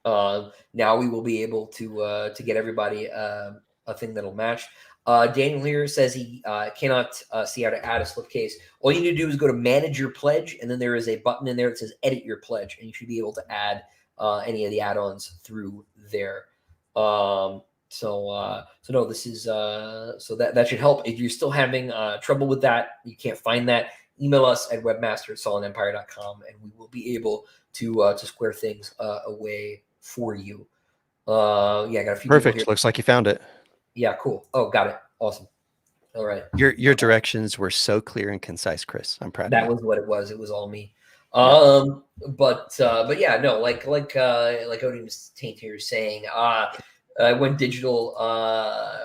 now we will be able to get everybody a thing that'll match. Daniel here says he cannot see how to add a slipcase. All you need to do is go to Manage Your Pledge, and then there is a button in there that says Edit Your Pledge, and you should be able to add any of the add-ons through there. So no, this is so that should help. If you're still having trouble with that, you can't find that, email us at webmaster@solidempire.com, and we will be able to square things away for you. I got a few.
Perfect. Looks like you found it.
Yeah, cool. Oh, got it. Awesome. All right.
Your directions were so clear and concise, Chris. I'm proud.
That was what it was. It was all me. But yeah, no, like Odium's Taint here is saying, I went digital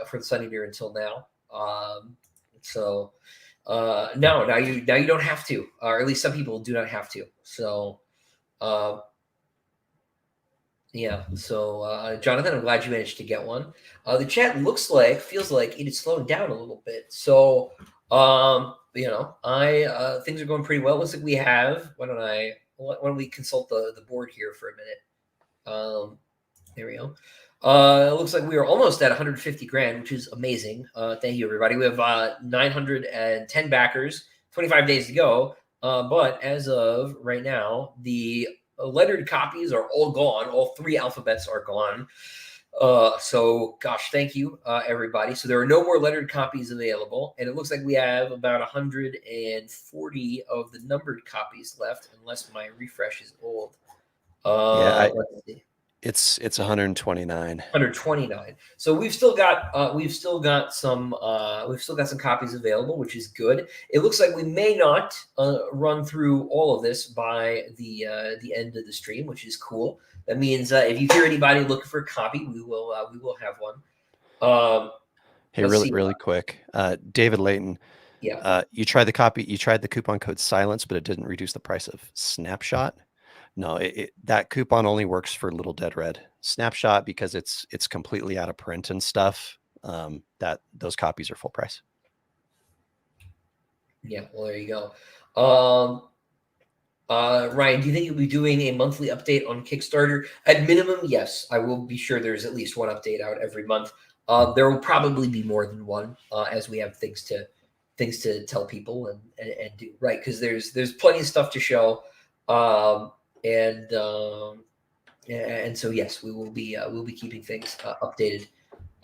for the Sun Eater until now. No, now you don't have to, or at least some people do not have to. So yeah. So Jonathan, I'm glad you managed to get one. The chat feels like it is slowing down a little bit. So things are going pretty well. Looks like we have. Why don't we consult the board here for a minute? There we go. It looks like we are almost at 150 grand, which is amazing. Thank you, everybody. We have 910 backers, 25 days to go. But as of right now, the lettered copies are all gone. All 3 alphabets are gone. So gosh, thank you, everybody. So there are no more lettered copies available, and it looks like we have about 140 of the numbered copies left, unless my refresh is old. Let's see.
It's 129.
129. So we've still got some copies available, which is good. It looks like we may not run through all of this by the end of the stream, which is cool. That means if you hear anybody looking for a copy, we will have one.
Hey, really quick, David Layton.
Yeah.
You tried the coupon code silence, but it didn't reduce the price of Snapshot. No, that coupon only works for Little Dead Red. Snapshot, because it's completely out of print and stuff. That those copies are full price.
Yeah, well, there you go. Ryan, do you think you'll be doing a monthly update on Kickstarter? At minimum, yes. I will be sure there's at least one update out every month. There will probably be more than one as we have things to tell people and do, right? Because there's plenty of stuff to show. And so yes, we'll be keeping things updated.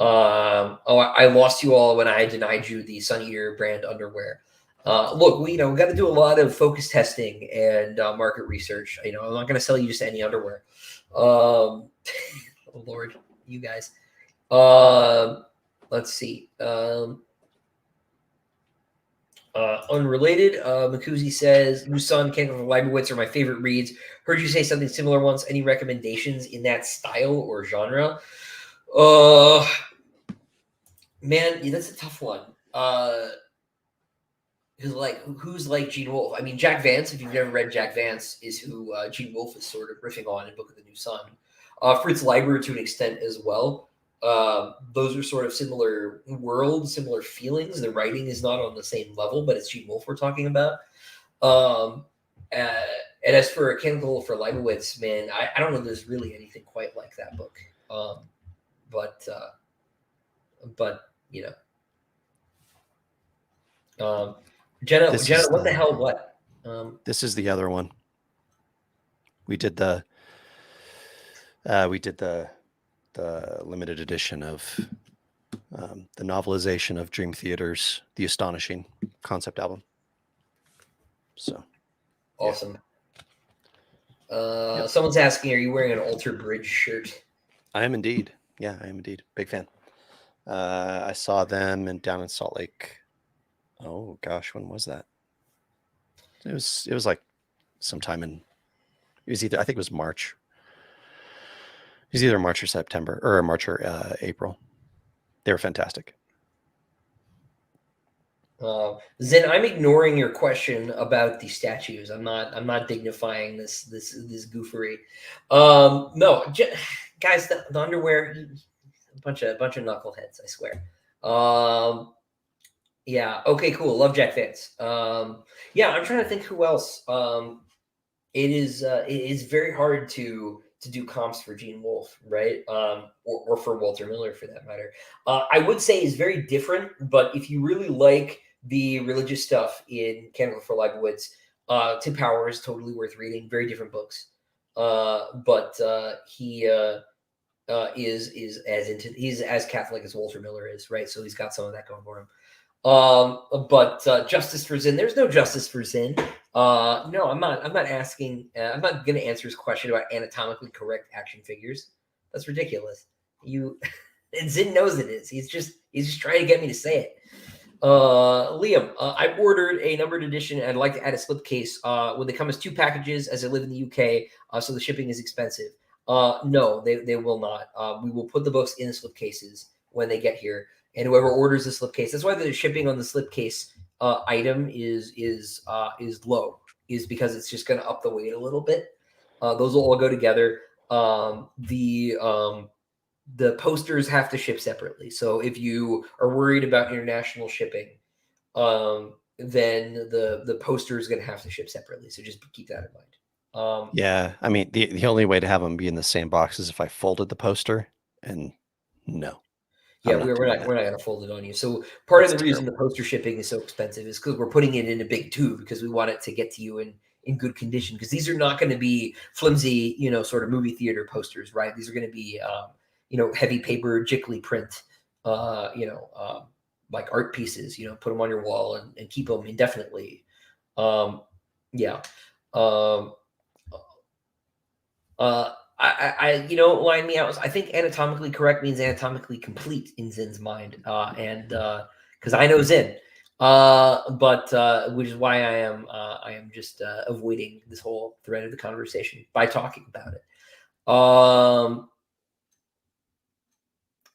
I lost you all when I denied you the Sun Eater brand underwear. Look, we got to do a lot of focus testing and market research. I'm not going to sell you just any underwear. Oh Lord, you guys. Let's see. Unrelated, Makuzi says, Musan, Kendall, Leibowitz are my favorite reads. Heard you say something similar once. Any recommendations in that style or genre? Man, that's a tough one. Because who's like Gene Wolfe? I mean, Jack Vance, if you've never read Jack Vance, is who Gene Wolfe is sort of riffing on in Book of the New Sun. Fritz Leiber to an extent as well. Those are sort of similar worlds, similar feelings. The writing is not on the same level, but it's Gene Wolfe we're talking about. And as for Chemical for Leibowitz, man, I don't know if there's really anything quite like that book. But Jenna, what the hell? What?
This is the other one. We did the limited edition of the novelization of Dream Theater's The Astonishing concept album. So
awesome. Yeah. Someone's asking, are you wearing an Alter Bridge shirt?
I am indeed. Yeah, I am indeed. Big fan. I saw them down in Salt Lake. Oh gosh, when was that? It was like sometime in. It was either, I think it was March. It was either March or September, or March or April. They were fantastic.
Zen, I'm ignoring your question about the statues. I'm not dignifying this goofery. No, guys, the underwear, a bunch of knuckleheads, I swear. Yeah. Okay. Cool. Love Jack Vance. Yeah. I'm trying to think who else. It is very hard to do comps for Gene Wolfe, right? Or for Walter Miller, for that matter. I would say is very different. But if you really like the religious stuff in Candle for Leibowitz, Tim Power is totally worth reading. Very different books. But he he's as Catholic as Walter Miller is, right? So he's got some of that going for him. But justice for Zin, there's no justice for Zin. No, I'm not asking, I'm not going to answer his question about anatomically correct action figures. That's ridiculous. And Zin knows it is. He's just trying to get me to say it. Liam, I ordered a numbered edition and I'd like to add a slipcase. When they come as 2 packages, as I live in the UK, so the shipping is expensive. No, they will not. We will put the books in the slipcases when they get here. And whoever orders the slipcase, that's why the shipping on the slipcase item is low, is because it's just going to up the weight a little bit. Those will all go together. The posters have to ship separately. So if you are worried about international shipping, then the poster is going to have to ship separately. So just keep that in mind.
Yeah, I mean, the only way to have them be in the same box is if I folded the poster, and no.
Yeah, we're not going to fold it on you. So part of the reason the poster shipping is so expensive is because we're putting it in a big tube because we want it to get to you in good condition. Because these are not going to be flimsy, sort of movie theater posters, right? These are going to be heavy paper jiggly print, like art pieces, put them on your wall and keep them indefinitely. Yeah. Um, line me out. I think anatomically correct means anatomically complete in Zin's mind. And because I know Zin, but which is why I am just avoiding this whole thread of the conversation by talking about it.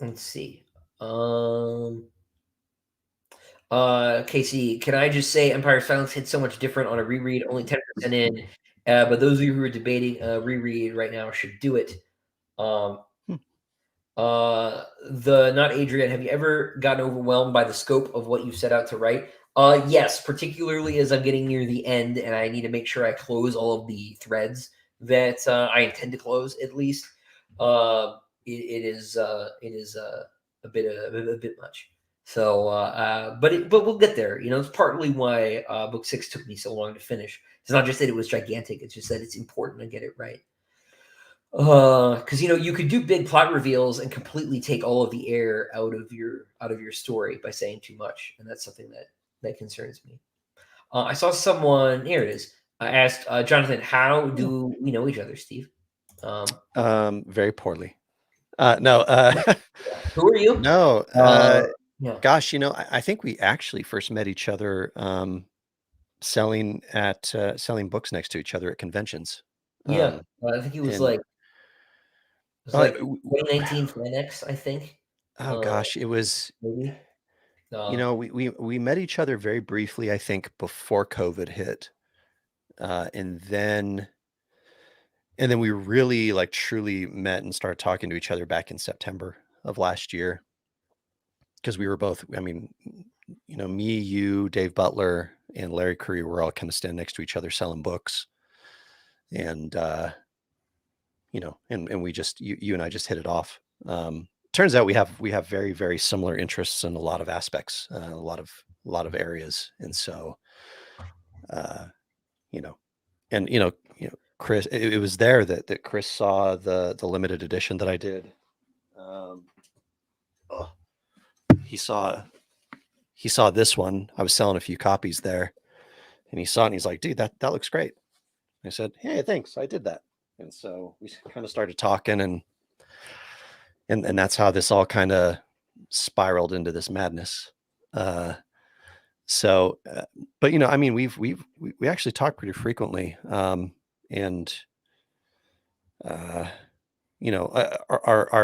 Let's see. Casey, can I just say Empire of Silence hits so much different on a reread, only 10% in. But those of you who are debating reread right now should do it. Not Adrian, have you ever gotten overwhelmed by the scope of what you set out to write? Yes, particularly as I'm getting near the end and I need to make sure I close all of the threads that I intend to close at least. It is a bit much. So, but we'll get there. It's partly why book 6 took me so long to finish. It's not just that it was gigantic; it's just that it's important to get it right. Because you could do big plot reveals and completely take all of the air out of your story by saying too much, and that's something that concerns me. I saw someone here. It is. I asked Jonathan, "How do we know each other, Steve?"
Very poorly. No.
Who are you?
No.
Yeah.
Gosh, I think we actually first met each other selling books next to each other at conventions.
Yeah, I think it was like 2019 FanX, I think.
Oh gosh, it was.
Maybe.
We met each other very briefly, I think, before COVID hit, and then we really truly met and started talking to each other back in September of last year, because we were both. I mean, me, you, Dave Butler, and Larry Curry were all kind of standing next to each other selling books, and and we just you and I just hit it off. Turns out we have very, very similar interests in a lot of aspects, a lot of areas, and so Chris, it was there that Chris saw the limited edition that I did. He saw this one. I was selling a few copies there, and he saw it and he's like, "Dude, that looks great." I said, "Hey, thanks. I did that." And so we kind of started talking, and that's how this all kind of spiraled into this madness. But I mean, we actually talk pretty frequently, and our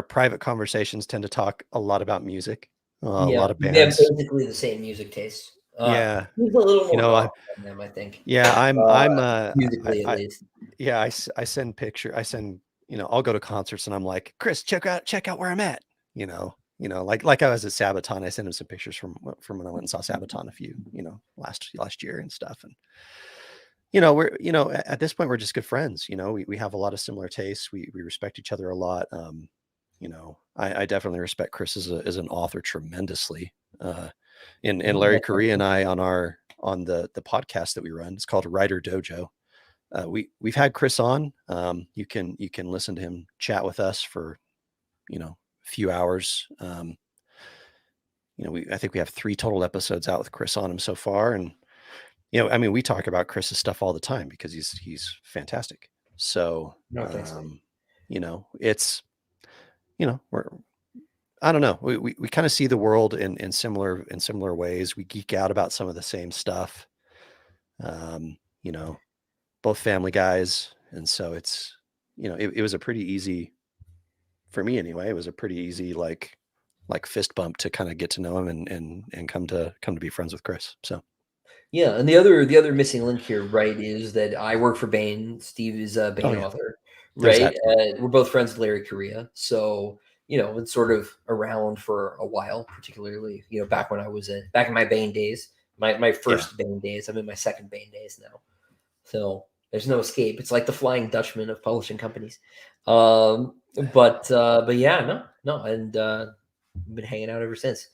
private conversations tend to talk a lot at music, a lot of bands.
They have basically the same music taste.
Yeah,
he's a little more than them, I think.
Yeah, I'm
musically at least.
Yeah, I send picture. I'll go to concerts and I'm like, Chris, check out where I'm at. Like I was at Sabaton. I sent him some pictures from when I went and saw Sabaton a few, last year and stuff. And we're at this point we're just good friends. We have a lot of similar tastes. We respect each other a lot. I definitely respect Chris as an author tremendously. And Larry Curry and I on the podcast that we run, it's called Writer Dojo. We've had Chris on. You can listen to him chat with us for a few hours. I think we have 3 total episodes out with Chris on him so far, and I mean, we talk about Chris's stuff all the time because he's fantastic. So it's I don't know. We kind of see the world in similar ways. We geek out about some of the same stuff. Both family guys, and so it's it was a pretty easy, for me anyway. It was a pretty easy like fist bump to kind of get to know him and come to be friends with Chris. So.
Yeah, and the other missing link here, right, is that I work for Bain. Steve is a Bain author, right? We're both friends with Larry Correa, so it's sort of around for a while, particularly back when I was back in my Bain days, my first Bain days. I'm in my second Bain days now, so there's no escape. It's like the Flying Dutchman of publishing companies. But yeah, no, and been hanging out ever since.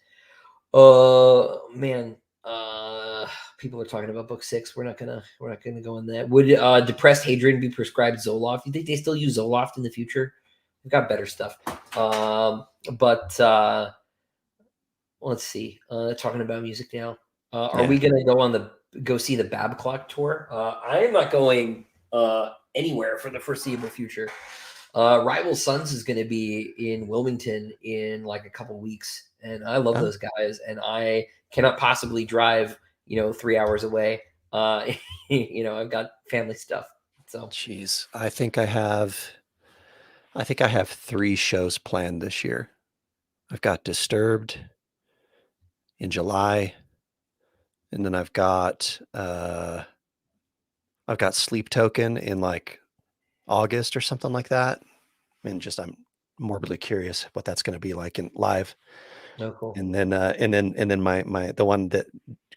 Man. People are talking about book 6. We're not gonna go on that. Would depressed Hadrian be prescribed Zoloft? Do you think they still use Zoloft in the future? We've got better stuff. But let's see. Talking about music now. Are we gonna go see the Babcock tour? I am not going anywhere for the foreseeable future. Rival Sons is going to be in Wilmington in like a couple weeks, and I love those guys, and I cannot possibly drive 3 hours away. I've got family stuff. So
jeez, I think I have 3 shows planned this year. I've got Disturbed in July, and then I've got Sleep Token in like August or something like that. And just I'm morbidly curious what that's going to be like in live.
oh, cool.
And then my the one that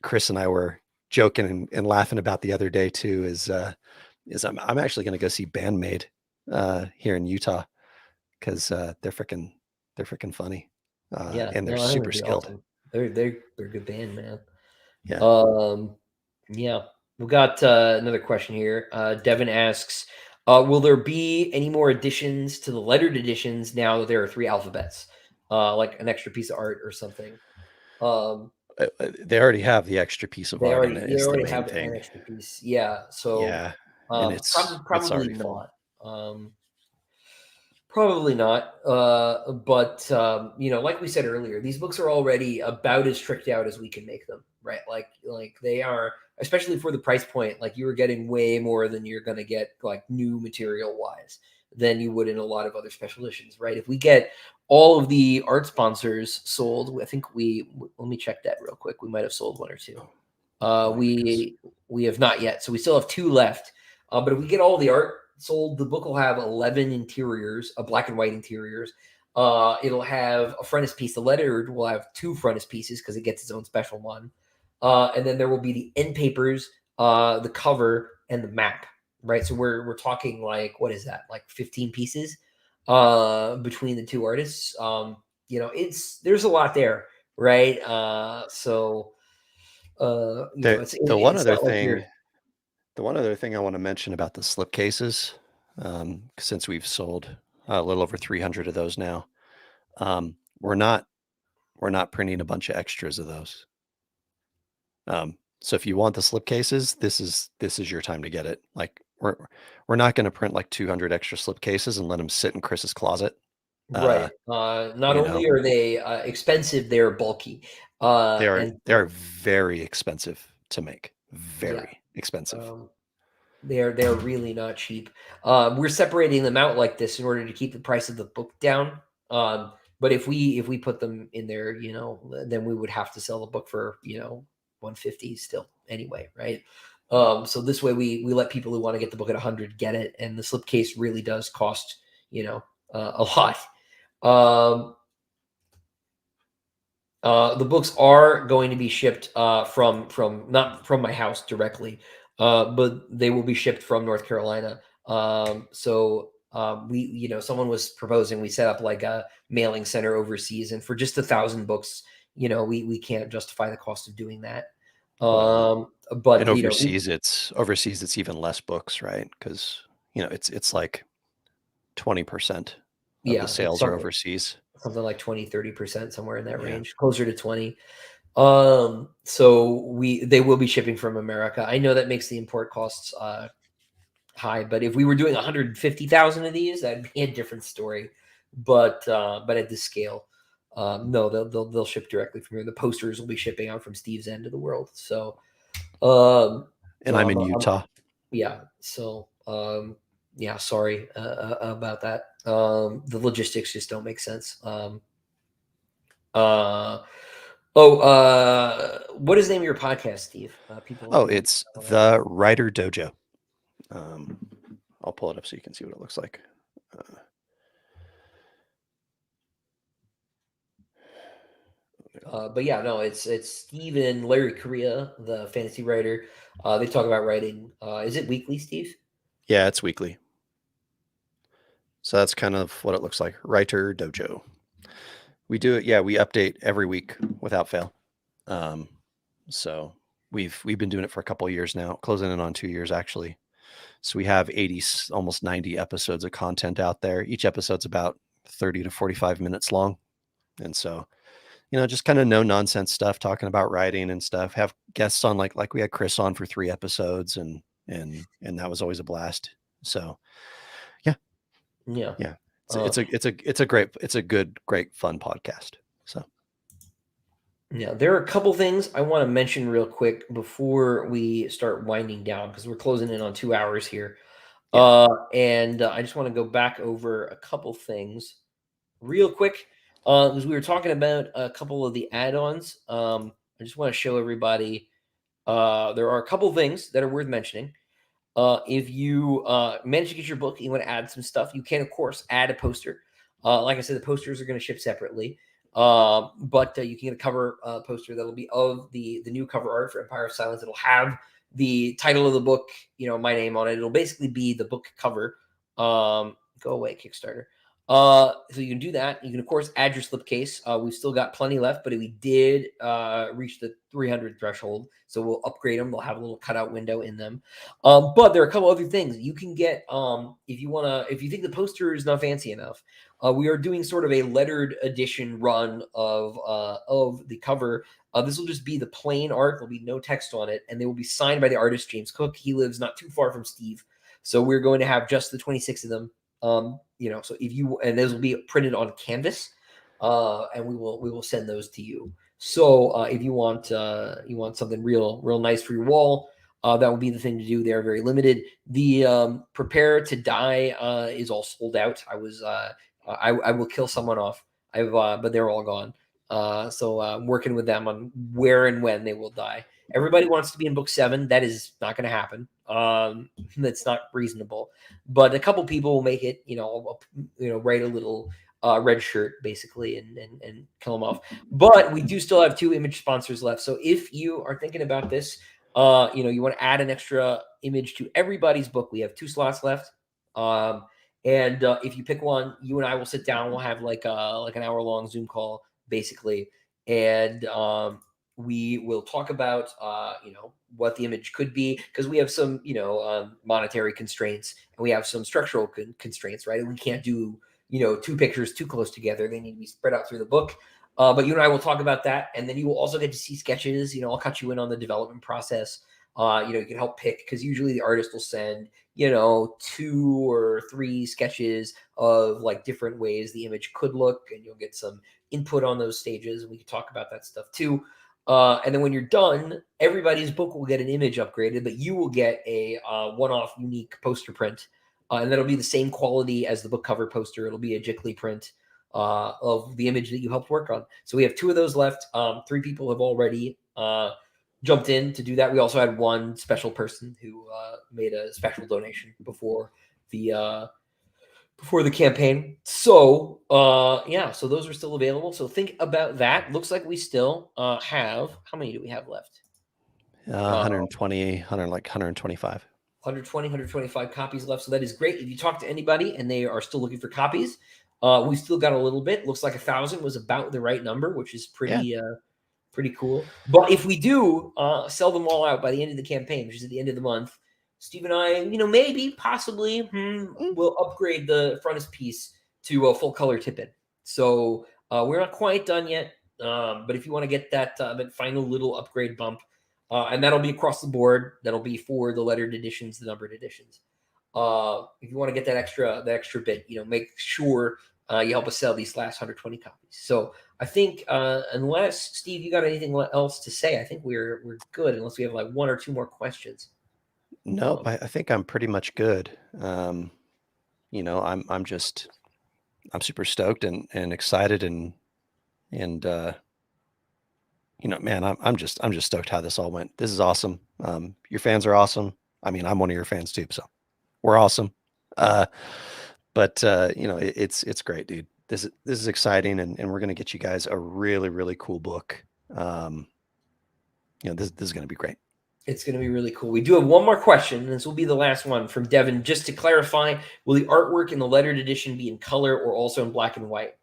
Chris and I were joking and laughing about the other day too is I'm actually going to go see Bandmade here in Utah because they're freaking funny. And they're super skilled.
Awesome. They're a good band, man.
Yeah.
Yeah. We've got another question here. Devin asks, will there be any more additions to the lettered editions now that there are 3 alphabets? Like an extra piece of art or something?
They already have the extra piece of art in it. It's the main thing.
An extra piece. Yeah. So
yeah. And it's
probably not. Probably not. But like we said earlier, these books are already about as tricked out as we can make them, right? Like they are, especially for the price point. Like you are getting way more than you're going to get like new material wise than you would in a lot of other special editions, right? If we get all of the art sponsors sold, I think let me check that real quick. We might have sold 1 or 2. We have not yet, so we still have 2 left. But if we get all the art sold, the book will have 11 interiors, black and white interiors. It'll have a frontispiece. The lettered will have 2 frontispieces because it gets its own special one. And then there will be the end papers, the cover, and the map. Right. So we're talking like, what is that? Like 15 pieces between the 2 artists. There's a lot there, right?
The one other thing I want to mention about the slipcases, since we've sold a little over 300 of those now, we're not printing a bunch of extras of those. So if you want the slipcases, this is your time to get it. Like we're not going to print like 200 extra slipcases and let them sit in Chris's closet.
Right. Not only are they expensive, they're bulky.
They're very expensive to make. Very expensive.
They're really not cheap. We're separating them out like this in order to keep the price of the book down. But if we put them in there, then we would have to sell the book for 150 still anyway, right? So this way we let people who want to get the book at 100 get it, and the slipcase really does cost a lot. The books are going to be shipped from not from my house directly, but they will be shipped from North Carolina. So someone was proposing we set up like a mailing center overseas, and for just 1,000 books, we can't justify the cost of doing that. But
overseas, it's even less books, right? Because it's like 20% of the sales are overseas.
Something like 20-30%, somewhere in that range, closer to 20. So they will be shipping from America. I know that makes the import costs high, but if we were doing 150,000 of these, that'd be a different story. But at this scale, no, they'll ship directly from here. The posters will be shipping out from Steve's end of the world. So,
and I'm in Utah.
So, sorry about that. The logistics just don't make sense. What is the name of your podcast, Steve?
It's The Writer Dojo. I'll pull it up so you can see what it looks like.
It's Steve and Larry Correa, the fantasy writer. They talk about writing. Is it weekly, Steve?
Yeah, it's weekly. So that's kind of what it looks like. Writer Dojo. We do it. Yeah, we update every week without fail. So we've been doing it for a couple of years now, closing in on 2 years actually. So we have 80, almost 90 episodes of content out there. Each episode's about 30 to 45 minutes long. And so, just kind of no nonsense stuff, talking about writing and stuff. Have guests on, like we had Chris on for 3 episodes, and that was always a blast. So yeah. It's a good, great, fun podcast. So
yeah, there are a couple things I want to mention real quick before we start winding down, because we're closing in on 2 hours here. And I just want to go back over a couple things real quick, because we were talking about a couple of the add-ons. I just want to show everybody there are a couple things that are worth mentioning. If you manage to get your book and you want to add some stuff, you can, of course, add a poster. Like I said, the posters are going to ship separately. But you can get a cover poster that'll be of the new cover art for Empire of Silence. It'll have the title of the book, my name on it. It'll basically be the book cover. Go away, Kickstarter. So you can do that. You can, of course, add your slipcase. We've still got plenty left, but we did reach the 300 threshold, so we'll upgrade them. They'll have a little cutout window in them. But there are a couple other things you can get if you think the poster is not fancy enough. We are doing sort of a lettered edition run of the cover. This will just be the plain art. There'll be no text on it, and they will be signed by the artist James Cook. He lives not too far from Steve, so we're going to have just the 26 of them. So and those will be printed on canvas, and we will send those to you. So if you want something real nice for your wall, that would be the thing to do. They're very limited. The Prepare to Die is all sold out. I will kill someone off. But they're all gone. So I'm working with them on where and when they will die. Everybody wants to be in book 7. That is not going to happen. That's not reasonable. But a couple people will make it. Write a little red shirt basically and kill them off. But we do still have 2 image sponsors left. So if you are thinking about this, you want to add an extra image to everybody's book, we have 2 slots left. And if you pick one, you and I will sit down. We'll have like an hour-long Zoom call, basically, and we will talk about what the image could be, because we have some monetary constraints and we have some structural constraints, right? We can't do 2 pictures too close together. They need to be spread out through the book. But you and I will talk about that, and then you will also get to see sketches. I'll cut you in on the development process. You can help pick, because usually the artist will send 2 or 3 sketches of like different ways the image could look, and you'll get some input on those stages. We can talk about that stuff too. And then when you're done, everybody's book will get an image upgraded, but you will get a one-off unique poster print, and that'll be the same quality as the book cover poster. It'll be a Jickley print of the image that you helped work on. So we have 2 of those left. 3 people have already jumped in to do that. We also had one special person who made a special donation before the campaign. So so those are still available. So think about that. Looks like we still have, how many do we have left?
120, 125.
125 copies left. So that is great. If you talk to anybody and they are still looking for copies, we still got a little bit. Looks like 1,000 was about the right number, which is pretty cool. But if we do sell them all out by the end of the campaign, which is at the end of the month, Steve and I, maybe, possibly, we'll upgrade the frontispiece to a full color tip-in. So we're not quite done yet. But if you want to get that final little upgrade bump, and that'll be across the board, that'll be for the lettered editions, the numbered editions. If you want to get that extra bit, make sure you help us sell these last 120 copies. So I think, unless Steve, you got anything else to say, I think we're good, unless we have like 1 or 2 more questions.
Nope, I think I'm pretty much good. I'm super stoked and excited and man, I'm just stoked how this all went. This is awesome. Your fans are awesome. I mean, I'm one of your fans too, so we're awesome. But it's great, dude. This is exciting, and we're gonna get you guys a really, really cool book. This is gonna be great.
It's going to be really cool. We do have one more question, and this will be the last one from Devin. Just to clarify, will the artwork in the lettered edition be in color or also in black and white?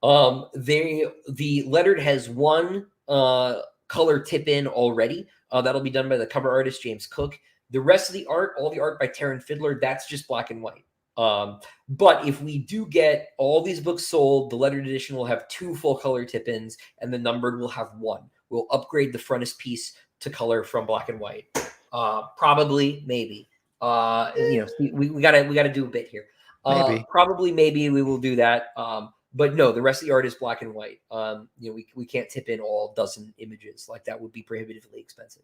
The lettered has 1 color tip in already. That'll be done by the cover artist, James Cook. The rest of the art, all the art by Taryn Fiddler, that's just black and white. But if we do get all these books sold, the lettered edition will have 2 full color tip-ins, and the numbered will have 1. We'll upgrade the frontispiece to color from black and white. Probably, maybe. You know, we gotta do a bit here.
Maybe.
Probably, maybe we will do that. But no, the rest of the art is black and white. You know, we can't tip in all dozen images. Like, that would be prohibitively expensive.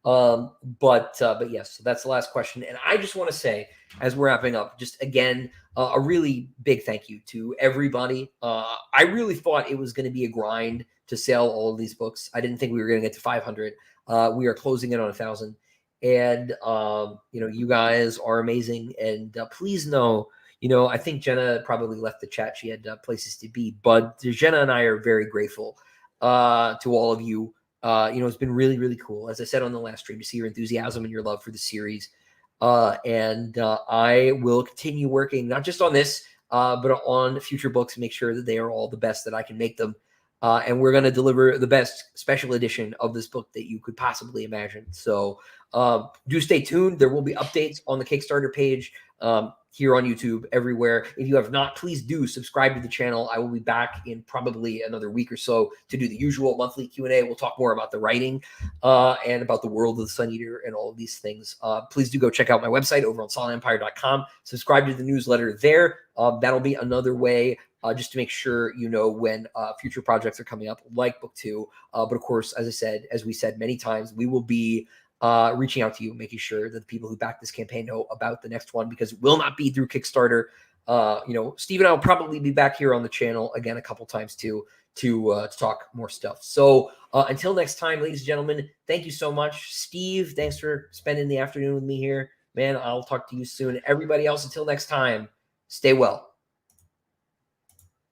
But yes, so that's the last question. And I just want to say, as we're wrapping up, just again, a really big thank you to everybody. I really thought it was going to be a grind to sell all of these books. I didn't think we were going to get to 500. We are closing in on 1,000. And, you know, you guys are amazing. And please know, you know, I think Jenna probably left the chat. She had places to be, but Jenna and I are very grateful to all of you. You know, it's been really, really cool. As I said on the last stream, to see your enthusiasm and your love for the series. And I will continue working, not just on this, but on future books, make sure that they are all the best that I can make them. And we're going to deliver the best special edition of this book that you could possibly imagine. So do stay tuned. There will be updates on the Kickstarter page, here on YouTube, everywhere. If you have not, please do subscribe to the channel. I will be back in probably another week or so to do the usual monthly Q&A. We'll talk more about the writing and about the world of the Sun Eater and all of these things. Please do go check out my website over on solidempire.com. Subscribe to the newsletter there. That'll be another way just to make sure you know when future projects are coming up, like Book 2. But of course, as we said many times, we will be reaching out to you, making sure that the people who back this campaign know about the next one, because it will not be through Kickstarter. You know, Steve and I will probably be back here on the channel again a couple times too to talk more stuff. So until next time, ladies and gentlemen, thank you so much. Steve, thanks for spending the afternoon with me here. Man, I'll talk to you soon. Everybody else, until next time, stay well.